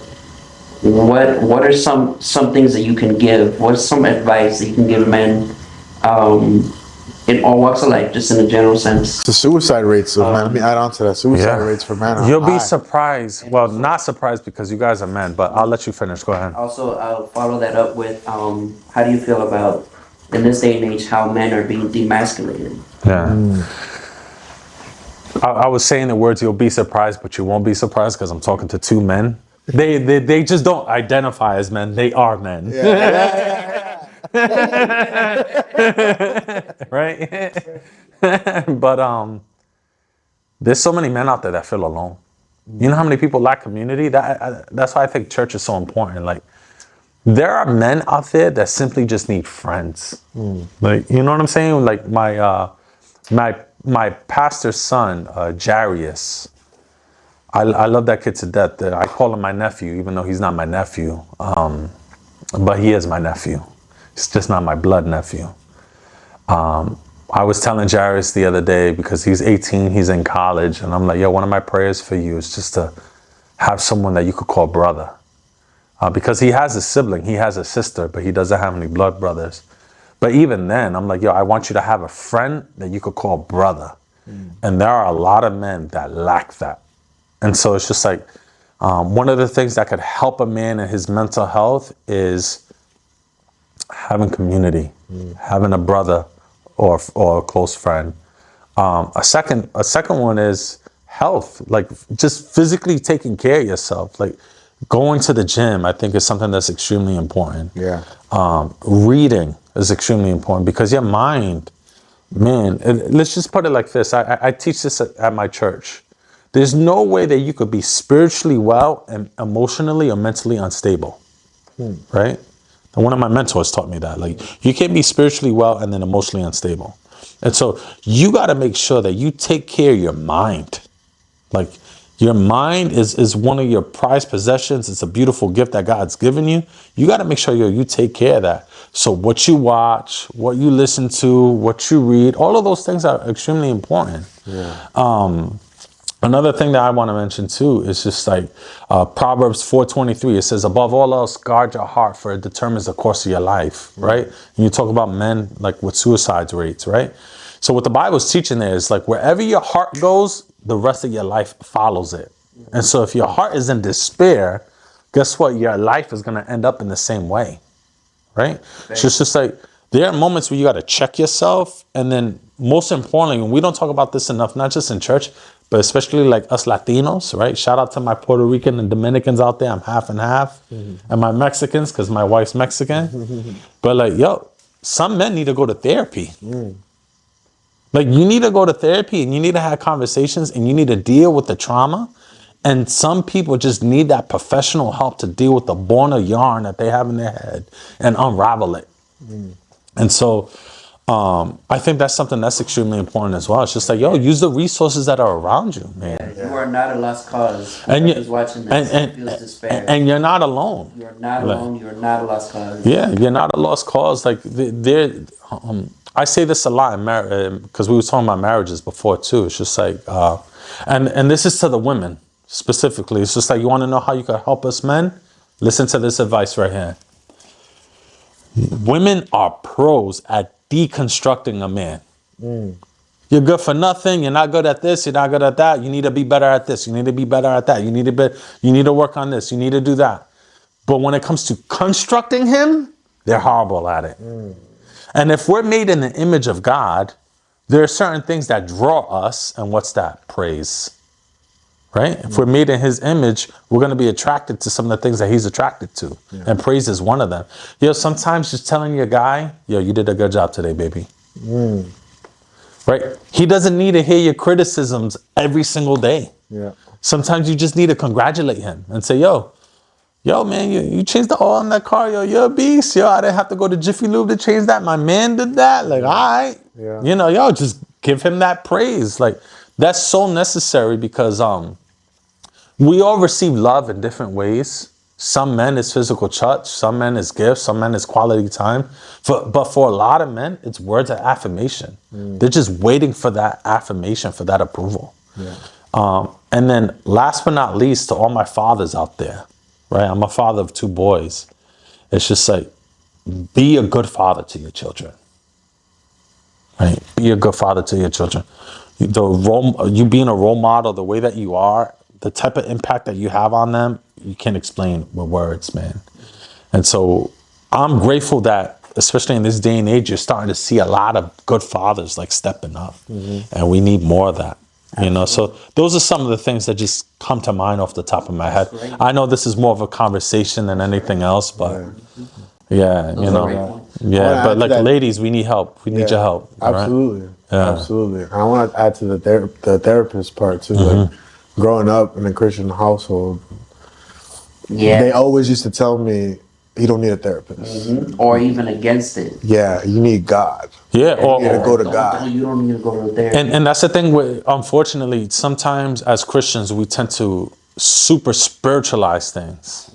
What are some things that you can give? What's some advice that you can give men in all walks of life, just in a general sense? The suicide rates of men. Let me add on to that. Suicide rates for men are You'll high. be surprised. Well, not surprised because you guys are men, but I'll let you finish. Go ahead. Also, I'll follow that up with how do you feel about, in this day and age, how men are being demasculated? Yeah. I was saying the words "you'll be surprised," but you won't be surprised because I'm talking to two men. They just don't identify as men. They are men. Right? But there's so many men out there that feel alone. You know how many people lack community? That's why I think church is so important. Like, there are men out there that simply just need friends. Like, you know what I'm saying? Like my pastor's son, Jarius. I love that kid to death. I call him my nephew, even though he's not my nephew. But he is my nephew. He's just not my blood nephew. I was telling Jarius the other day, because he's 18, he's in college, and I'm like, yo, one of my prayers for you is just to have someone that you could call brother. Because he has a sibling, he has a sister, but he doesn't have any blood brothers. But even then, I'm like, yo, I want you to have a friend that you could call brother. And there are a lot of men that lack that. And so it's just like, one of the things that could help a man in his mental health is having community, having a brother or a close friend. A second one is health, like just physically taking care of yourself. Like going to the gym, I think is something that's extremely important. Yeah. Reading is extremely important because your mind, man, let's just put it like this. I teach this at my church. There's no way that you could be spiritually well and emotionally or mentally unstable, right? And one of my mentors taught me that. Like, you can't be spiritually well and then emotionally unstable. And so you got to make sure that you take care of your mind. Like, your mind is one of your prized possessions. It's a beautiful gift that God's given you. You got to make sure you take care of that. So what you watch, what you listen to, what you read, all of those things are extremely important. Yeah. Another thing that I want to mention too is just like Proverbs 4:23. It says, above all else, guard your heart, for it determines the course of your life, right? And you talk about men like with suicide rates, right? So what the Bible's teaching there is like wherever your heart goes, the rest of your life follows it. And so if your heart is in despair, guess what? Your life is going to end up in the same way, right? So it's just like there are moments where you got to check yourself. And then most importantly, and we don't talk about this enough, not just in church, but especially like us Latinos, right? Shout out to my Puerto Rican and Dominicans out there. I'm half and half. And my Mexicans, because my wife's Mexican. But like, yo, some men need to go to therapy. Like, you need to go to therapy and you need to have conversations and you need to deal with the trauma. And some people just need that professional help to deal with the ball of yarn that they have in their head and unravel it. And so I think that's something that's extremely important as well. It's just like, yo, use the resources that are around you, man. Yeah, you are not a lost cause. And who's watching this feels despair. And you're not alone. You're not alone. You're not a lost cause. Yeah, you're not a lost cause. Like, I say this a lot in because we were talking about marriages before too. It's just like, and this is to the women specifically. It's just like, you want to know how you can help us men? Listen to this advice right here. Women are pros at deconstructing a man. You're good for nothing. You're not good at this. You're not good at that. You need to be better at this. You need to be better at that. You need to work on this. You need to do that. But when it comes to constructing him, they're horrible at it. And if we're made in the image of God, there are certain things that draw us. And what's that? Praise. Right? If we're made in his image, we're going to be attracted to some of the things that he's attracted to. And praise is one of them. Yo, sometimes just telling your guy, yo, you did a good job today, baby. Right? He doesn't need to hear your criticisms every single day. Sometimes you just need to congratulate him and say, yo, yo, man, you changed the oil in that car, yo, you're a beast, yo. I didn't have to go to Jiffy Lube to change that. My man did that. Like, all right. Yeah. You know, yo, just give him that praise. Like, that's so necessary because we all receive love in different ways. Some men is physical touch, some men is gifts, some men is quality time. But for a lot of men, it's words of affirmation. They're just waiting for that affirmation, for that approval. Yeah. And then last but not least, to all my fathers out there, right? I'm a father of 2 boys. It's just like, be a good father to your children, right? Be a good father to your children. You being a role model, the way that you are, the type of impact that you have on them, you can't explain with words, man. And so I'm grateful that, especially in this day and age, you're starting to see a lot of good fathers like stepping up. And we need more of that. You know, so those are some of the things that just come to mind off the top of my head. I know this is more of a conversation than anything else, but yeah, you know, yeah. But like, ladies, we need help. We need your help. Absolutely, right? Yeah. Absolutely. And I want to add to the therapist part too. Like, growing up in a Christian household, they always used to tell me, you don't need a therapist. Or even against it. Yeah, you need God. Yeah, or you need to go to God. You don't need to go to therapy. And that's the thing with, unfortunately, sometimes as Christians, we tend to super spiritualize things.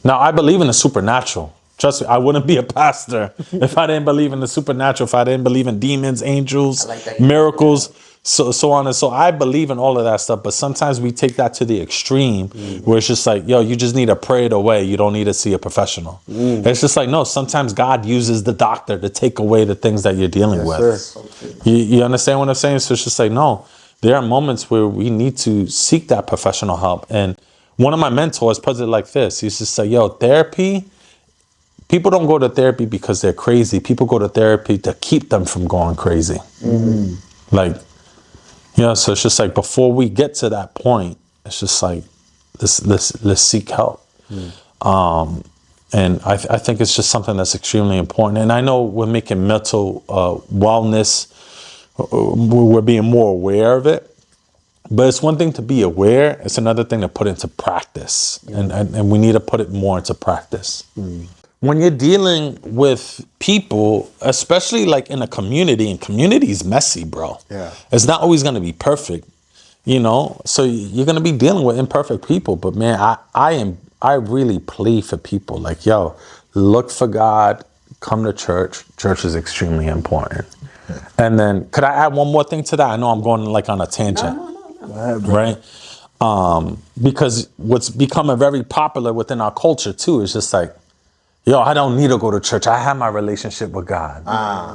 Now, I believe in the supernatural. Trust me, I wouldn't be a pastor if I didn't believe in the supernatural, if I didn't believe in demons, angels, miracles, so on and so. I believe in all of that stuff, but sometimes we take that to the extreme where it's just like, yo, you just need to pray it away. You don't need to see a professional. It's just like, no, sometimes God uses the doctor to take away the things that you're dealing with. You understand what I'm saying? So it's just like, no, there are moments where we need to seek that professional help. And one of my mentors puts it like this. He used to say, yo, therapy, people don't go to therapy because they're crazy. People go to therapy to keep them from going crazy. Like, yeah, so it's just like, before we get to that point, it's just like, let's seek help. And I think it's just something that's extremely important. And I know we're making mental wellness, we're being more aware of it. But it's one thing to be aware, it's another thing to put into practice. And we need to put it more into practice. When you're dealing with people, especially like in a community, and community is messy, bro. Yeah. It's not always going to be perfect, you know? So you're going to be dealing with imperfect people. But man, I really plead for people like, yo, look for God, come to church. Church is extremely important. And then could I add one more thing to that? I know I'm going like on a tangent. No. Right? Because what's becoming very popular within our culture too is just like, yo, I don't need to go to church. I have my relationship with God,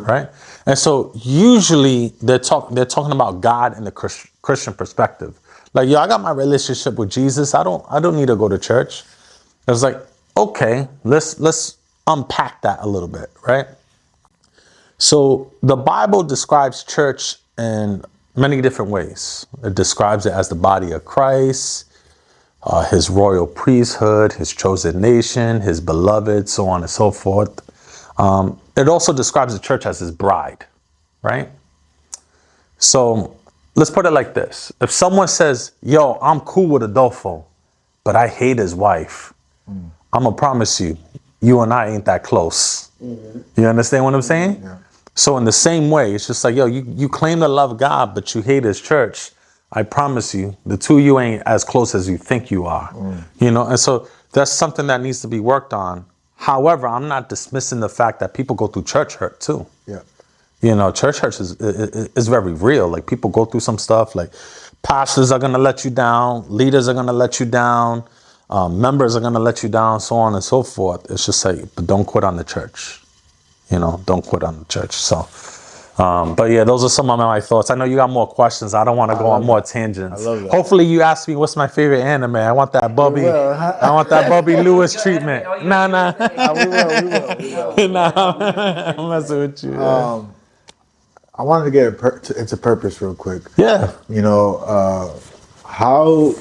right? And so usually they're talking about God in the Christian perspective. Like, yo, I got my relationship with Jesus. I don't need to go to church. I was like, okay, let's unpack that a little bit, right? So the Bible describes church in many different ways. It describes it as the body of Christ, his royal priesthood, his chosen nation, his beloved, so on and so forth. It also describes the church as his bride, right? So let's put it like this. If someone says, yo, I'm cool with Adolfo, but I hate his wife, I'm going to promise you, you and I ain't that close. You understand what I'm saying? Yeah. So in the same way, it's just like, yo, you claim to love God, but you hate his church. I promise you, the two of you ain't as close as you think you are. You know, and so that's something that needs to be worked on. However, I'm not dismissing the fact that people go through church hurt too. Yeah. You know, church hurt is very real. Like, people go through some stuff. Like, pastors are going to let you down. Leaders are going to let you down. Members are going to let you down, so on and so forth. It's just like, but don't quit on the church. You know, don't quit on the church. So, but yeah, those are some of my thoughts. I know you got more questions. I don't want to go on more tangents. I love that. Hopefully you ask me what's my favorite anime. I want that Bobby. I want that Bobby Lewis treatment. Nah. We will. Nah, I'm messing with you. I wanted to get into purpose real quick. Yeah. You know, how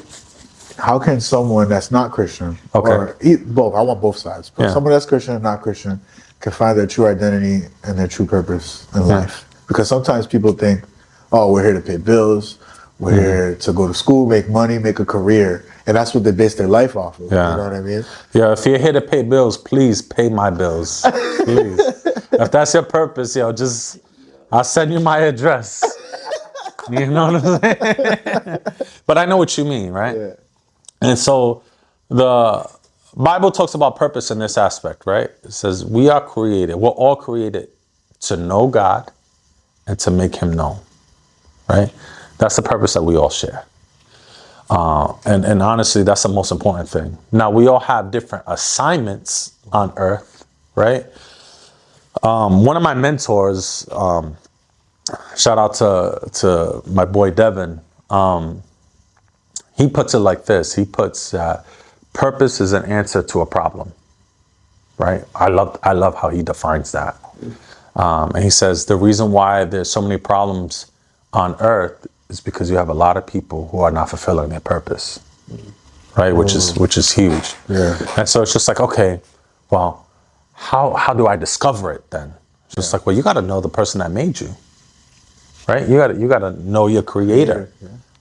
can someone that's not Christian, or both, I want both sides, but someone that's Christian and not Christian can find their true identity and their true purpose in life? Because sometimes people think, oh, we're here to pay bills, we're here to go to school, make money, make a career, And that's what they base their life off of. Yeah. You know what I mean? Yeah, if you're here to pay bills, please pay my bills. Please. If that's your purpose, I'll send you my address. You know what I'm saying? But I know what you mean, right? Yeah. And so the Bible talks about purpose in this aspect, right? It says we're all created to know God and to make him known, right? That's the purpose that we all share. And honestly, that's the most important thing. Now, we all have different assignments on earth, right? One of my mentors, shout out to my boy Devin, he puts it like this. He puts purpose is an answer to a problem, right? I love how he defines that. And he says the reason why there's so many problems on earth is because you have a lot of people who are not fulfilling their purpose, right? Which is huge. Yeah. And so it's just like, okay, well, how do I discover it then? It's just like, well, you got to know the person that made you, right? You got to know your creator,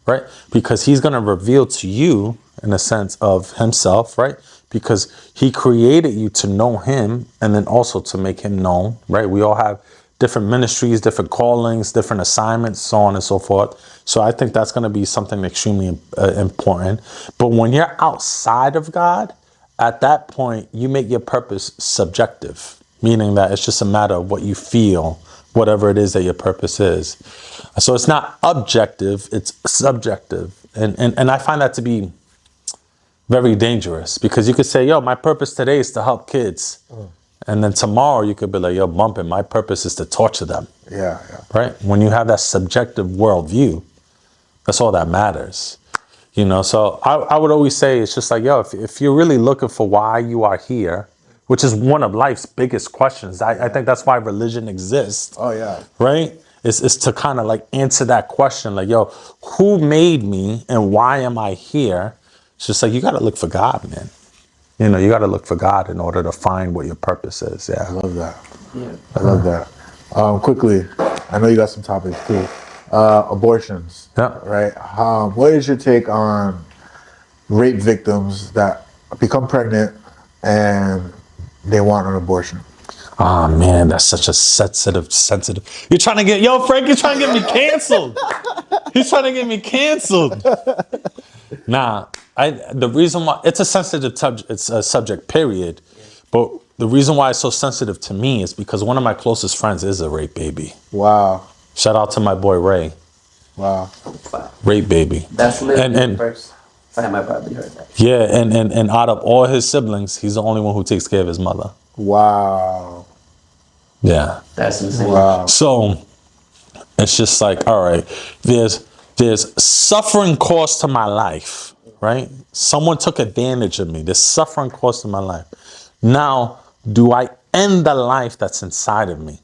right? Because he's going to reveal to you in a sense of himself, right? Because he created you to know him and then also to make him known, right? We all have different ministries, different callings, different assignments, so on and so forth. So I think that's going to be something extremely important. But when you're outside of God, at that point, you make your purpose subjective, meaning that it's just a matter of what you feel, whatever it is that your purpose is. So it's not objective, it's subjective. And I find that to be very dangerous because you could say, yo, my purpose today is to help kids. And then tomorrow you could be like, yo, bumping, my purpose is to torture them. Yeah. Right? When you have that subjective worldview, that's all that matters. You know, so I would always say it's just like, yo, if you're really looking for why you are here, which is one of life's biggest questions. I think that's why religion exists. Oh, yeah. Right? It's to kind of like answer that question. Like, yo, who made me and why am I here? It's just like, you got to look for God, man. You know, you got to look for God in order to find what your purpose is. Yeah. I love that. Yeah. I love that. Quickly, I know you got some topics too. Abortions. Yeah. Right? What is your take on rape victims that become pregnant and they want an abortion? Oh man, that's such a sensitive. You're trying to get, Frank, you're trying to get me canceled. He's trying to get me canceled. Nah, the reason why it's a sensitive subject, period. But the reason why it's so sensitive to me is because one of my closest friends is a rape baby. Wow. Shout out to my boy Ray. Wow. Rape baby. That's literally the first time I probably heard that. Yeah, and out of all his siblings, he's the only one who takes care of his mother. Wow. Yeah. That's insane. Wow. So it's just like, all right, there's suffering caused to my life, right? Someone took advantage of me. There's suffering caused to my life. Now, do I end the life that's inside of me,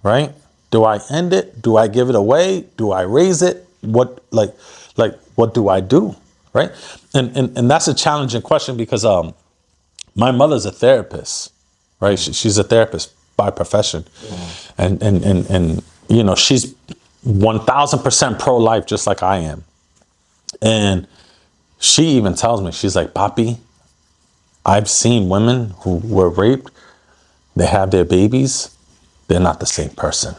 right? Do I end it? Do I give it away? Do I raise it? What what do I do, right? And that's a challenging question because my mother's a therapist, right? She's a therapist by profession, and you know, she's 1,000% pro-life, just like I am. And she even tells me, she's like, Papi, I've seen women who were raped. They have their babies. They're not the same person.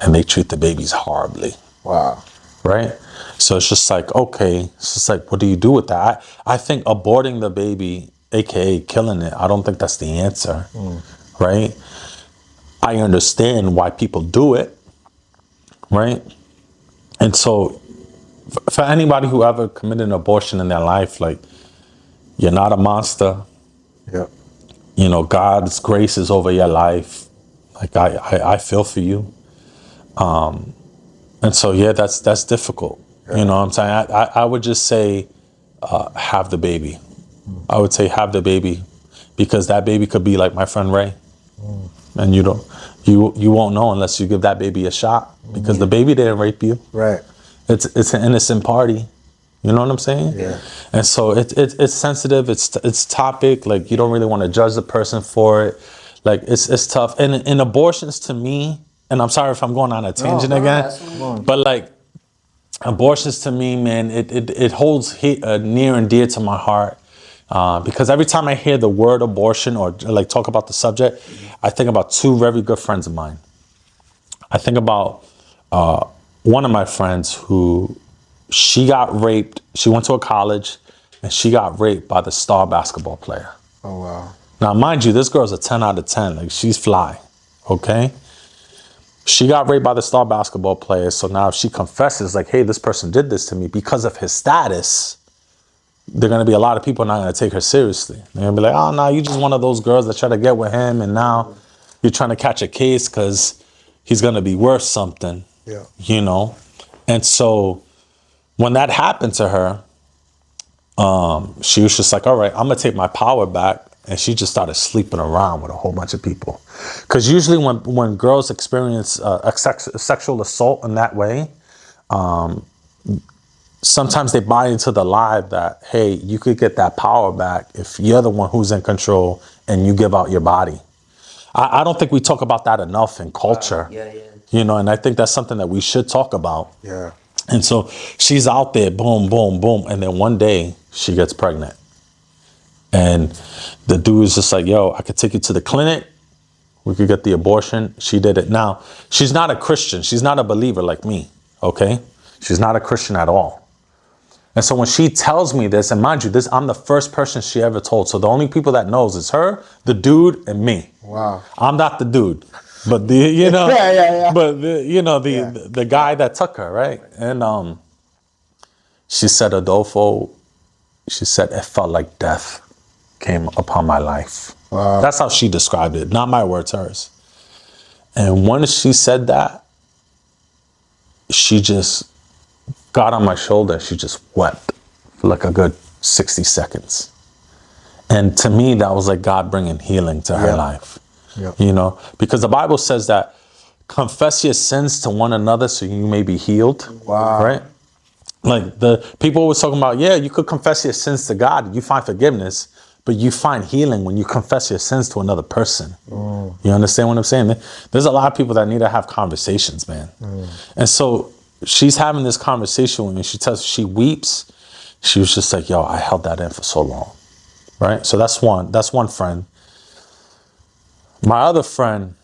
And they treat the babies horribly. Wow. Right? So it's just like, okay, it's just like, what do you do with that? I think aborting the baby, AKA killing it, I don't think that's the answer. Right? I understand why people do it. Right? And so for anybody who ever committed an abortion in their life, like, you're not a monster. Yep. You know, God's grace is over your life. Like, I feel for you. And so, yeah, that's difficult. Yeah. You know what I'm saying? I would just say, have the baby. I would say have the baby, because that baby could be like my friend Ray. And you won't know unless you give that baby a shot, because the baby didn't rape you. Right. It's an innocent party. You know what I'm saying? Yeah. And so it's sensitive. It's topic. Like, you don't really want to judge the person for it. Like, it's tough. And in abortions, to me, and I'm sorry if I'm going on a tangent again, but like, abortions to me, man, it holds near and dear to my heart. Because every time I hear the word abortion or like talk about the subject, I think about two very good friends of mine. I think about one of my friends who, she got raped. She went to a college and she got raped by the star basketball player. Oh, wow. Now, mind you, this girl's a 10 out of 10. Like, she's fly, okay? She got raped by the star basketball player. So now if she confesses, like, hey, this person did this to me because of his status, there are going to be a lot of people not going to take her seriously. They're going to be like, oh, no, you just one of those girls that try to get with him, and now you're trying to catch a case because he's going to be worth something, you know? And so when that happened to her, she was just like, all right, I'm going to take my power back. And she just started sleeping around with a whole bunch of people. Because usually when girls experience a sexual assault in that way, sometimes they buy into the lie that, hey, you could get that power back if you're the one who's in control and you give out your body. I don't think we talk about that enough in culture. You know, and I think that's something that we should talk about. Yeah. And so she's out there, boom, boom, boom. And then one day she gets pregnant. And the dude is just like, yo, I could take you to the clinic. We could get the abortion. She did it. Now, she's not a Christian. She's not a believer like me, okay? She's not a Christian at all. And so when she tells me this, and mind you, I'm the first person she ever told. So the only people that knows is her, the dude, and me. Wow. I'm not the dude, but the guy that took her, right? And she said, Adolfo, she said, it felt like death came upon my life. Wow. That's how she described it, not my words, hers. And when she said that, she just got on my shoulder. She just wept for like a good 60 seconds. And to me, that was like God bringing healing to her life. You know, because the Bible says that confess your sins to one another so you may be healed. Wow. Right? Like the people always talking about, yeah, you could confess your sins to God, you find forgiveness, but you find healing when you confess your sins to another person. You understand what I'm saying? There's a lot of people that need to have conversations, man. And so she's having this conversation with me. She weeps. She was just like, yo, I held that in for so long. Right? So that's one friend. My other friend,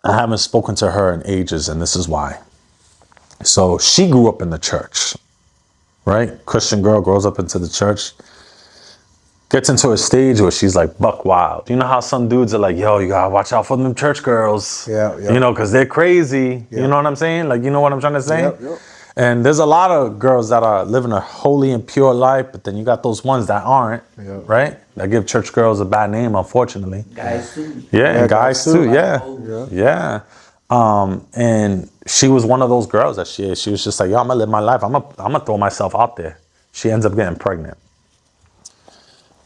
I haven't spoken to her in ages, and this is why. So she grew up in the church, right? Christian girl grows up into the church, gets into a stage where she's like buck wild. You know how some dudes are like, yo, you gotta watch out for them church girls. You know, because they're crazy. You know what I'm saying? Like, you know what I'm trying to say? And there's a lot of girls that are living a holy and pure life, but then you got those ones that aren't, right? That give church girls a bad name, unfortunately. Guys too. Yeah, guys too. Yeah. And she was one of those girls that she was just like, yo, I'm gonna live my life. I'm gonna throw myself out there. She ends up getting pregnant.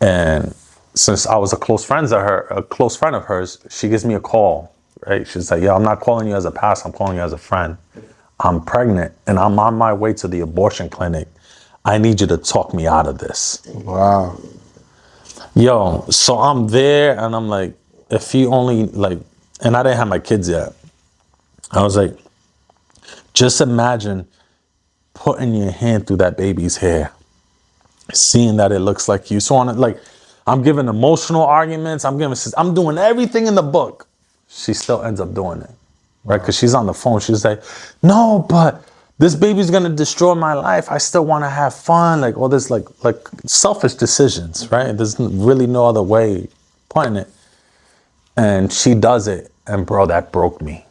And since I was a close friend of hers, she gives me a call, right? She's like, yo, I'm not calling you as a pastor, I'm calling you as a friend. I'm pregnant and I'm on my way to the abortion clinic. I need you to talk me out of this. Wow. Yo, so I'm there and I'm like, if you only like, and I didn't have my kids yet. I was like, just imagine putting your hand through that baby's hair, seeing that it looks like you. So on, like, I'm giving emotional arguments. I'm doing everything in the book. She still ends up doing it, right? Because she's on the phone. She's like, no, but this baby's gonna destroy my life. I still want to have fun. Like all this, like selfish decisions, right? There's really no other way putting it. And she does it, and bro, that broke me.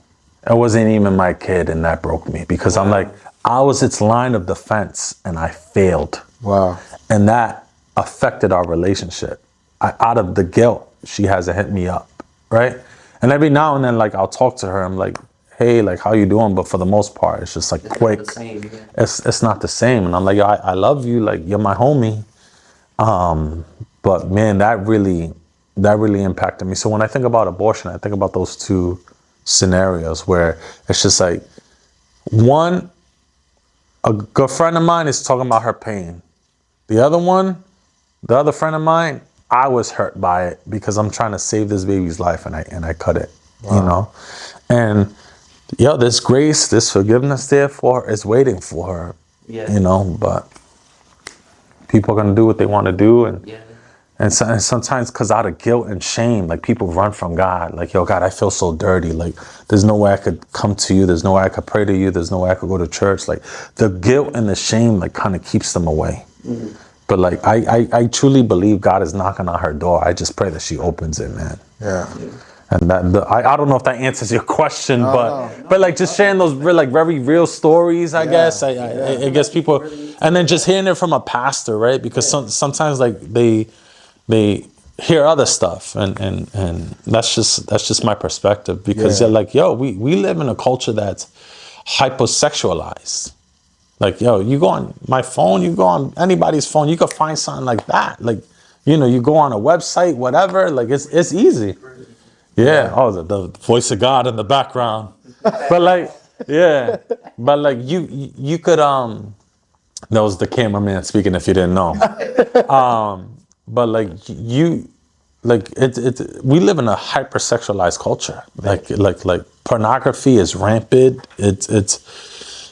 It wasn't even my kid, and that broke me because I'm like, I was its line of defense, and I failed. Wow. And that affected our relationship. Out of the guilt, she hasn't hit me up, right? And every now and then, like, I'll talk to her. I'm like, hey, like, how you doing? But for the most part, it's just like It's quick. not the same, yeah. It's not the same. And I'm like, yo, I love you. Like, you're my homie. But man, that really impacted me. So when I think about abortion, I think about those two scenarios where it's just like, one, a good friend of mine is talking about her pain. The other friend of mine, I was hurt by it because I'm trying to save this baby's life and I cut it, you know? And There's grace, there's forgiveness there for her. It's waiting for her. Yeah. You know, but people are gonna do what they want to do, and Yeah. and sometimes because out of guilt and shame, like people run from God. Like, yo, God, I feel so dirty. Like, there's no way I could come to you. There's no way I could pray to you. There's no way I could go to church. Like, the guilt and the shame, like, kind of keeps them away. Mm-hmm. But like, I truly believe God is knocking on her door. I just pray that she opens it, man. Yeah. And I don't know if that answers your question, but like just sharing those real, like very real stories, I guess. I guess people, and then just hearing it from a pastor, right? Because sometimes like they hear other stuff, and that's just my perspective. Because they're like, yo, we live in a culture that's hypersexualized. Like, yo, you go on my phone, you go on anybody's phone, you could find something like that. Like, you know, you go on a website, whatever. Like, it's easy. Yeah. Oh, the voice of God in the background. But like, yeah. But like you could that was the cameraman speaking if you didn't know. But like we live in a hypersexualized culture. Like pornography is rampant. It's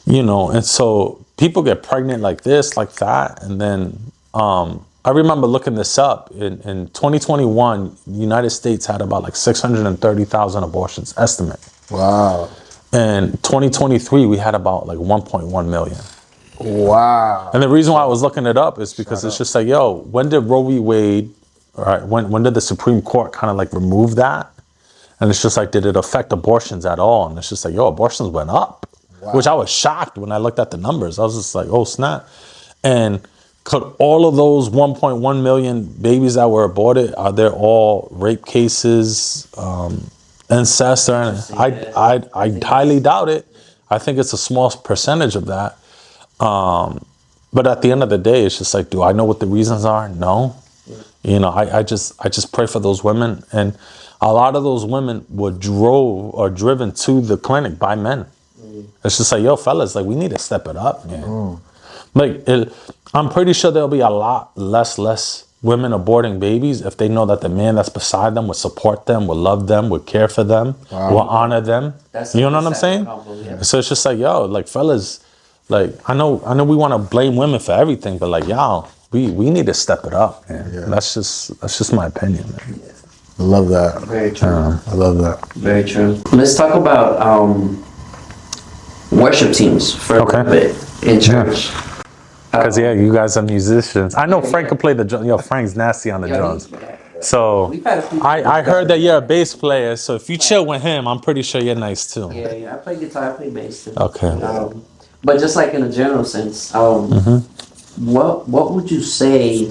you know, and so people get pregnant like this, like that, and then I remember looking this up. In 2021, the United States had about like 630,000 abortions estimate. Wow. And 2023, we had about like 1.1 million. Wow. And the reason why I was looking it up is because it's just like, yo, when did Roe v. Wade, all right, when did the Supreme Court kind of like remove that? And it's just like, did it affect abortions at all? And it's just like, yo, abortions went up, which I was shocked when I looked at the numbers. I was just like, oh, snap. And could all of those 1.1 million babies that were aborted, are they all rape cases, incest? I highly doubt it. I think it's a small percentage of that. But at the end of the day, it's just like, do I know what the reasons are? No. You know, I just pray for those women. And a lot of those women were driven to the clinic by men. It's just like, yo, fellas, like, we need to step it up, man. I'm pretty sure there'll be a lot less women aborting babies if they know that the man that's beside them will support them, will love them, will care for them, will honor them. You know what I'm saying? So it's just like, yo, like, fellas, like, I know we want to blame women for everything, but like, y'all, we need to step it up, man. Yeah. That's just my opinion, man. Yeah. I love that. Very true. I love that. Very true. Let's talk about worship teams for a little bit in church. Because you guys are musicians. I know Frank can play the drums. Yo, Frank's nasty on the drums. So I heard that you're a bass player. So if you chill with him, I'm pretty sure you're nice too. Yeah. I play guitar. I play bass too. Okay. But just like in a general sense, what would you say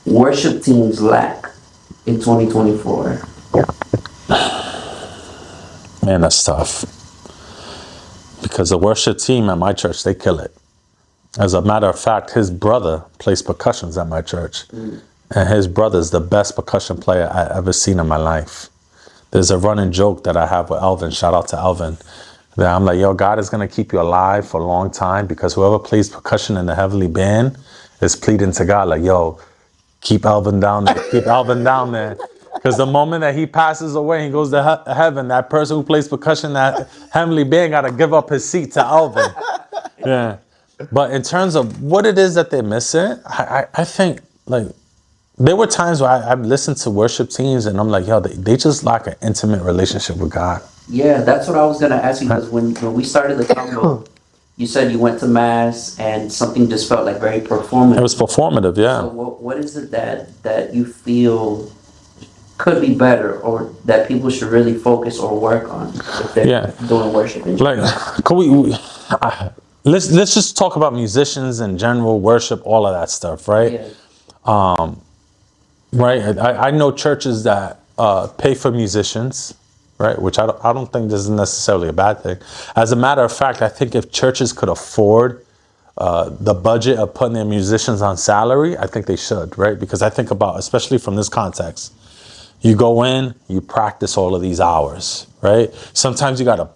worship teams lack in 2024? Man, that's tough. Because the worship team at my church, they kill it. As a matter of fact, his brother plays percussions at my church. And his brother's the best percussion player I ever seen in my life. There's a running joke that I have with Elvin. Shout out to Elvin. That I'm like, yo, God is going to keep you alive for a long time because whoever plays percussion in the heavenly band is pleading to God like, yo, keep Elvin down there. Keep Elvin down there. Because the moment that he passes away, he goes to heaven, that person who plays percussion, that heavenly band got to give up his seat to Elvin. Yeah. But in terms of what it is that they're missing, I think, like, there were times where I've listened to worship teams and I'm like, yo, they just lack an intimate relationship with God. Yeah, that's what I was going to ask you, because when we started the convo, you said you went to mass and something just felt like very performative. It was performative, yeah. So what is it that you feel could be better, or that people should really focus or work on if they're doing worship in church? Like, let's just talk about musicians in general, worship, all of that stuff, right? Yeah. Right. I know churches that pay for musicians, right? Which I don't think this is necessarily a bad thing. As a matter of fact, I think if churches could afford the budget of putting their musicians on salary, I think they should, right? Because I think about, especially from this context, you go in, you practice all of these hours, right? Sometimes you got to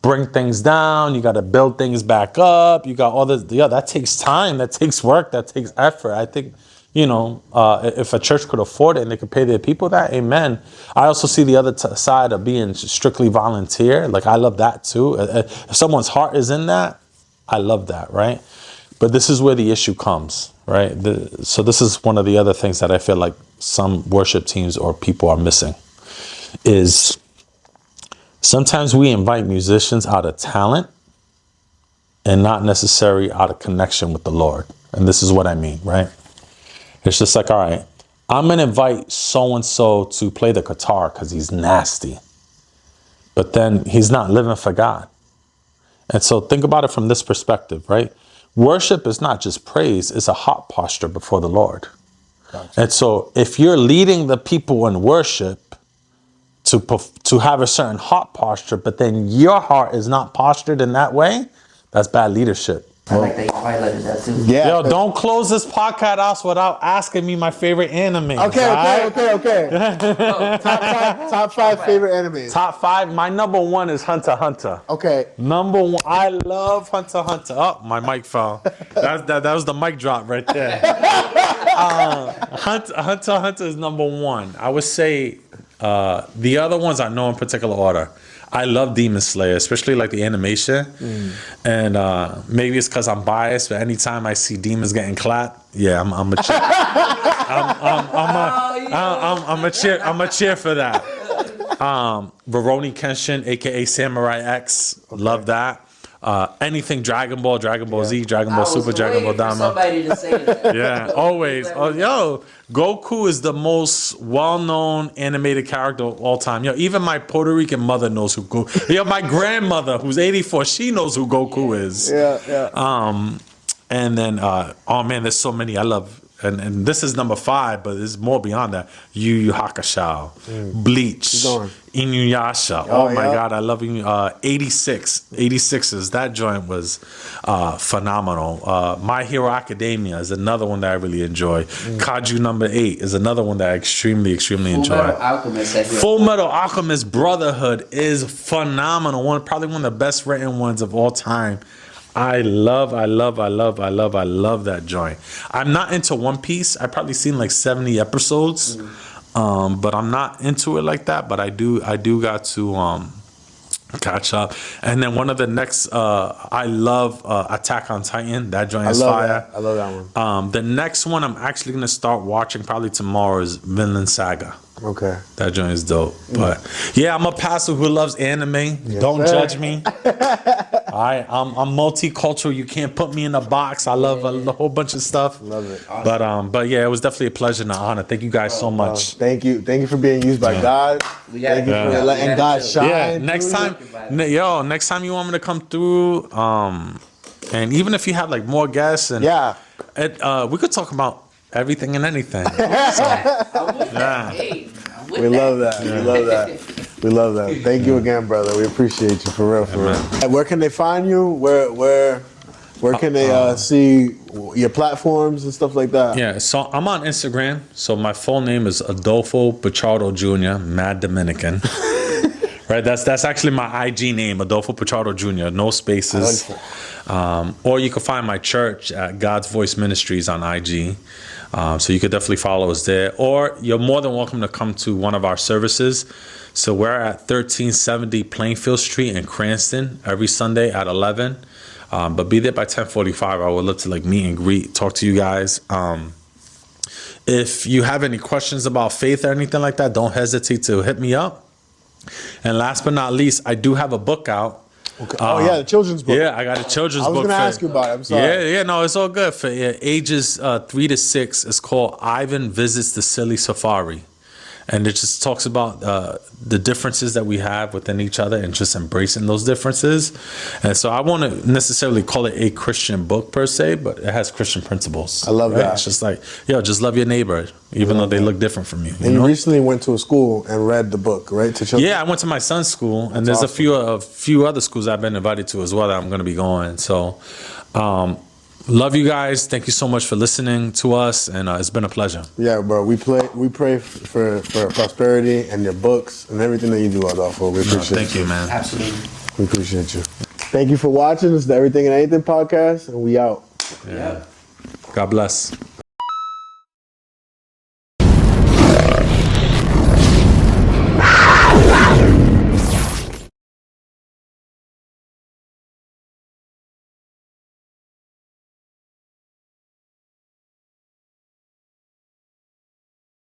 bring things down, you got to build things back up, you got all this, that takes time, that takes work, that takes effort. I think if a church could afford it and they could pay their people that, amen. I also see the other side of being strictly volunteer. Like, I love that too. If someone's heart is in that, I love that, right? But this is where the issue comes, right? So this is one of the other things that I feel like some worship teams or people are missing, is sometimes we invite musicians out of talent and not necessarily out of connection with the Lord. And this is what I mean, right? It's just like, all right, I'm going to invite so-and-so to play the guitar because he's nasty. But then he's not living for God. And so think about it from this perspective, right? Worship is not just praise, it's a heart posture before the Lord. Gotcha. And so if you're leading the people in worship to have a certain heart posture, but then your heart is not postured in that way, that's bad leadership. I like that you highlighted that too. Yeah. Yo, don't close this podcast out without asking me my favorite anime. Okay. Top five favorite animes. Top 5. My number 1 is Hunter x Hunter. Okay. Number 1. I love Hunter x Hunter. Oh, my mic fell. That was the mic drop right there. Hunter x Hunter is number 1. I would say the other ones are no in particular order. I love Demon Slayer, especially like the animation. And maybe it's because I'm biased, but anytime I see demons getting clapped, yeah, I'm a cheer. I'm a cheer for that. Rurouni Kenshin, aka Samurai X, love that. Anything Dragon Ball Z, Dragon Ball Super, Dragon Ball Dama. Somebody to say that. Yeah, always. Goku is the most well-known animated character of all time. Even my Puerto Rican mother knows who Goku. My grandmother, who's 84, she knows who Goku is. Yeah. And then, oh man, there's so many I love. And this is number 5, but there's more beyond that. Yu Yu Hakusho, Bleach, Inuyasha. Oh my God, I love you. 86's, that joint was phenomenal. My Hero Academia is another one that I really enjoy. Kaju number 8 is another one that I extremely enjoy. Full Metal Alchemist Brotherhood is phenomenal. Probably one of the best written ones of all time. I love that joint. I'm not into One Piece. I've probably seen like 70 episodes, but I'm not into it like that. But I do got to catch up. And then one of the next, I love Attack on Titan. That joint is fire. I love that one. The next one I'm actually gonna start watching probably tomorrow is Vinland Saga. Okay. That joint is dope. But yeah, I'm a pastor who loves anime. Don't judge me. I'm multicultural. You can't put me in a box. I love a whole bunch of stuff. Love it. Awesome. But yeah, it was definitely a pleasure and an honor. Thank you guys so much. Thank you for being used by God. Thank you for letting God shine. Yeah, next time you want me to come through, and even if you have like more guests and we could talk about everything and anything. We love that. We love that. Thank you again, brother. We appreciate you for real. Where can they find you? Where can they see your platforms and stuff like that? Yeah, so I'm on Instagram. So my full name is Adolfo Pichardo Jr. Mad Dominican. Right, that's actually my IG name, Adolfo Pichardo Jr. No spaces. Or you can find my church at God's Voice Ministries on IG. So you could definitely follow us there. Or you're more than welcome to come to one of our services. So we're at 1370 Plainfield Street in Cranston every Sunday at 11. But be there by 10:45. I would love to meet and greet, talk to you guys. If you have any questions about faith or anything like that, don't hesitate to hit me up. And last but not least, I do have a book out. Okay. The children's book. Yeah, I got a children's book. I was going to ask you about it. I'm sorry. Yeah, no, it's all good. For ages 3 to 6, it's called Ivan Visits the Silly Safari. And it just talks about the differences that we have within each other and just embracing those differences. And so I won't necessarily call it a Christian book per se, but it has Christian principles. I love that. It's just like, just love your neighbor, even though they look different from you. And you recently went to a school and read the book, right? To children? Yeah, I went to my son's school, and there's awesome. a few other schools I've been invited to as well that I'm going to be going. So, love you guys. Thank you so much for listening to us, and it's been a pleasure. Yeah, bro. We pray for prosperity and your books and everything that you do, Adolfo. We appreciate it. Thank you, man. Absolutely. We appreciate you. Thank you for watching. This is the Everything and Anything podcast, and we out. Yeah. God bless.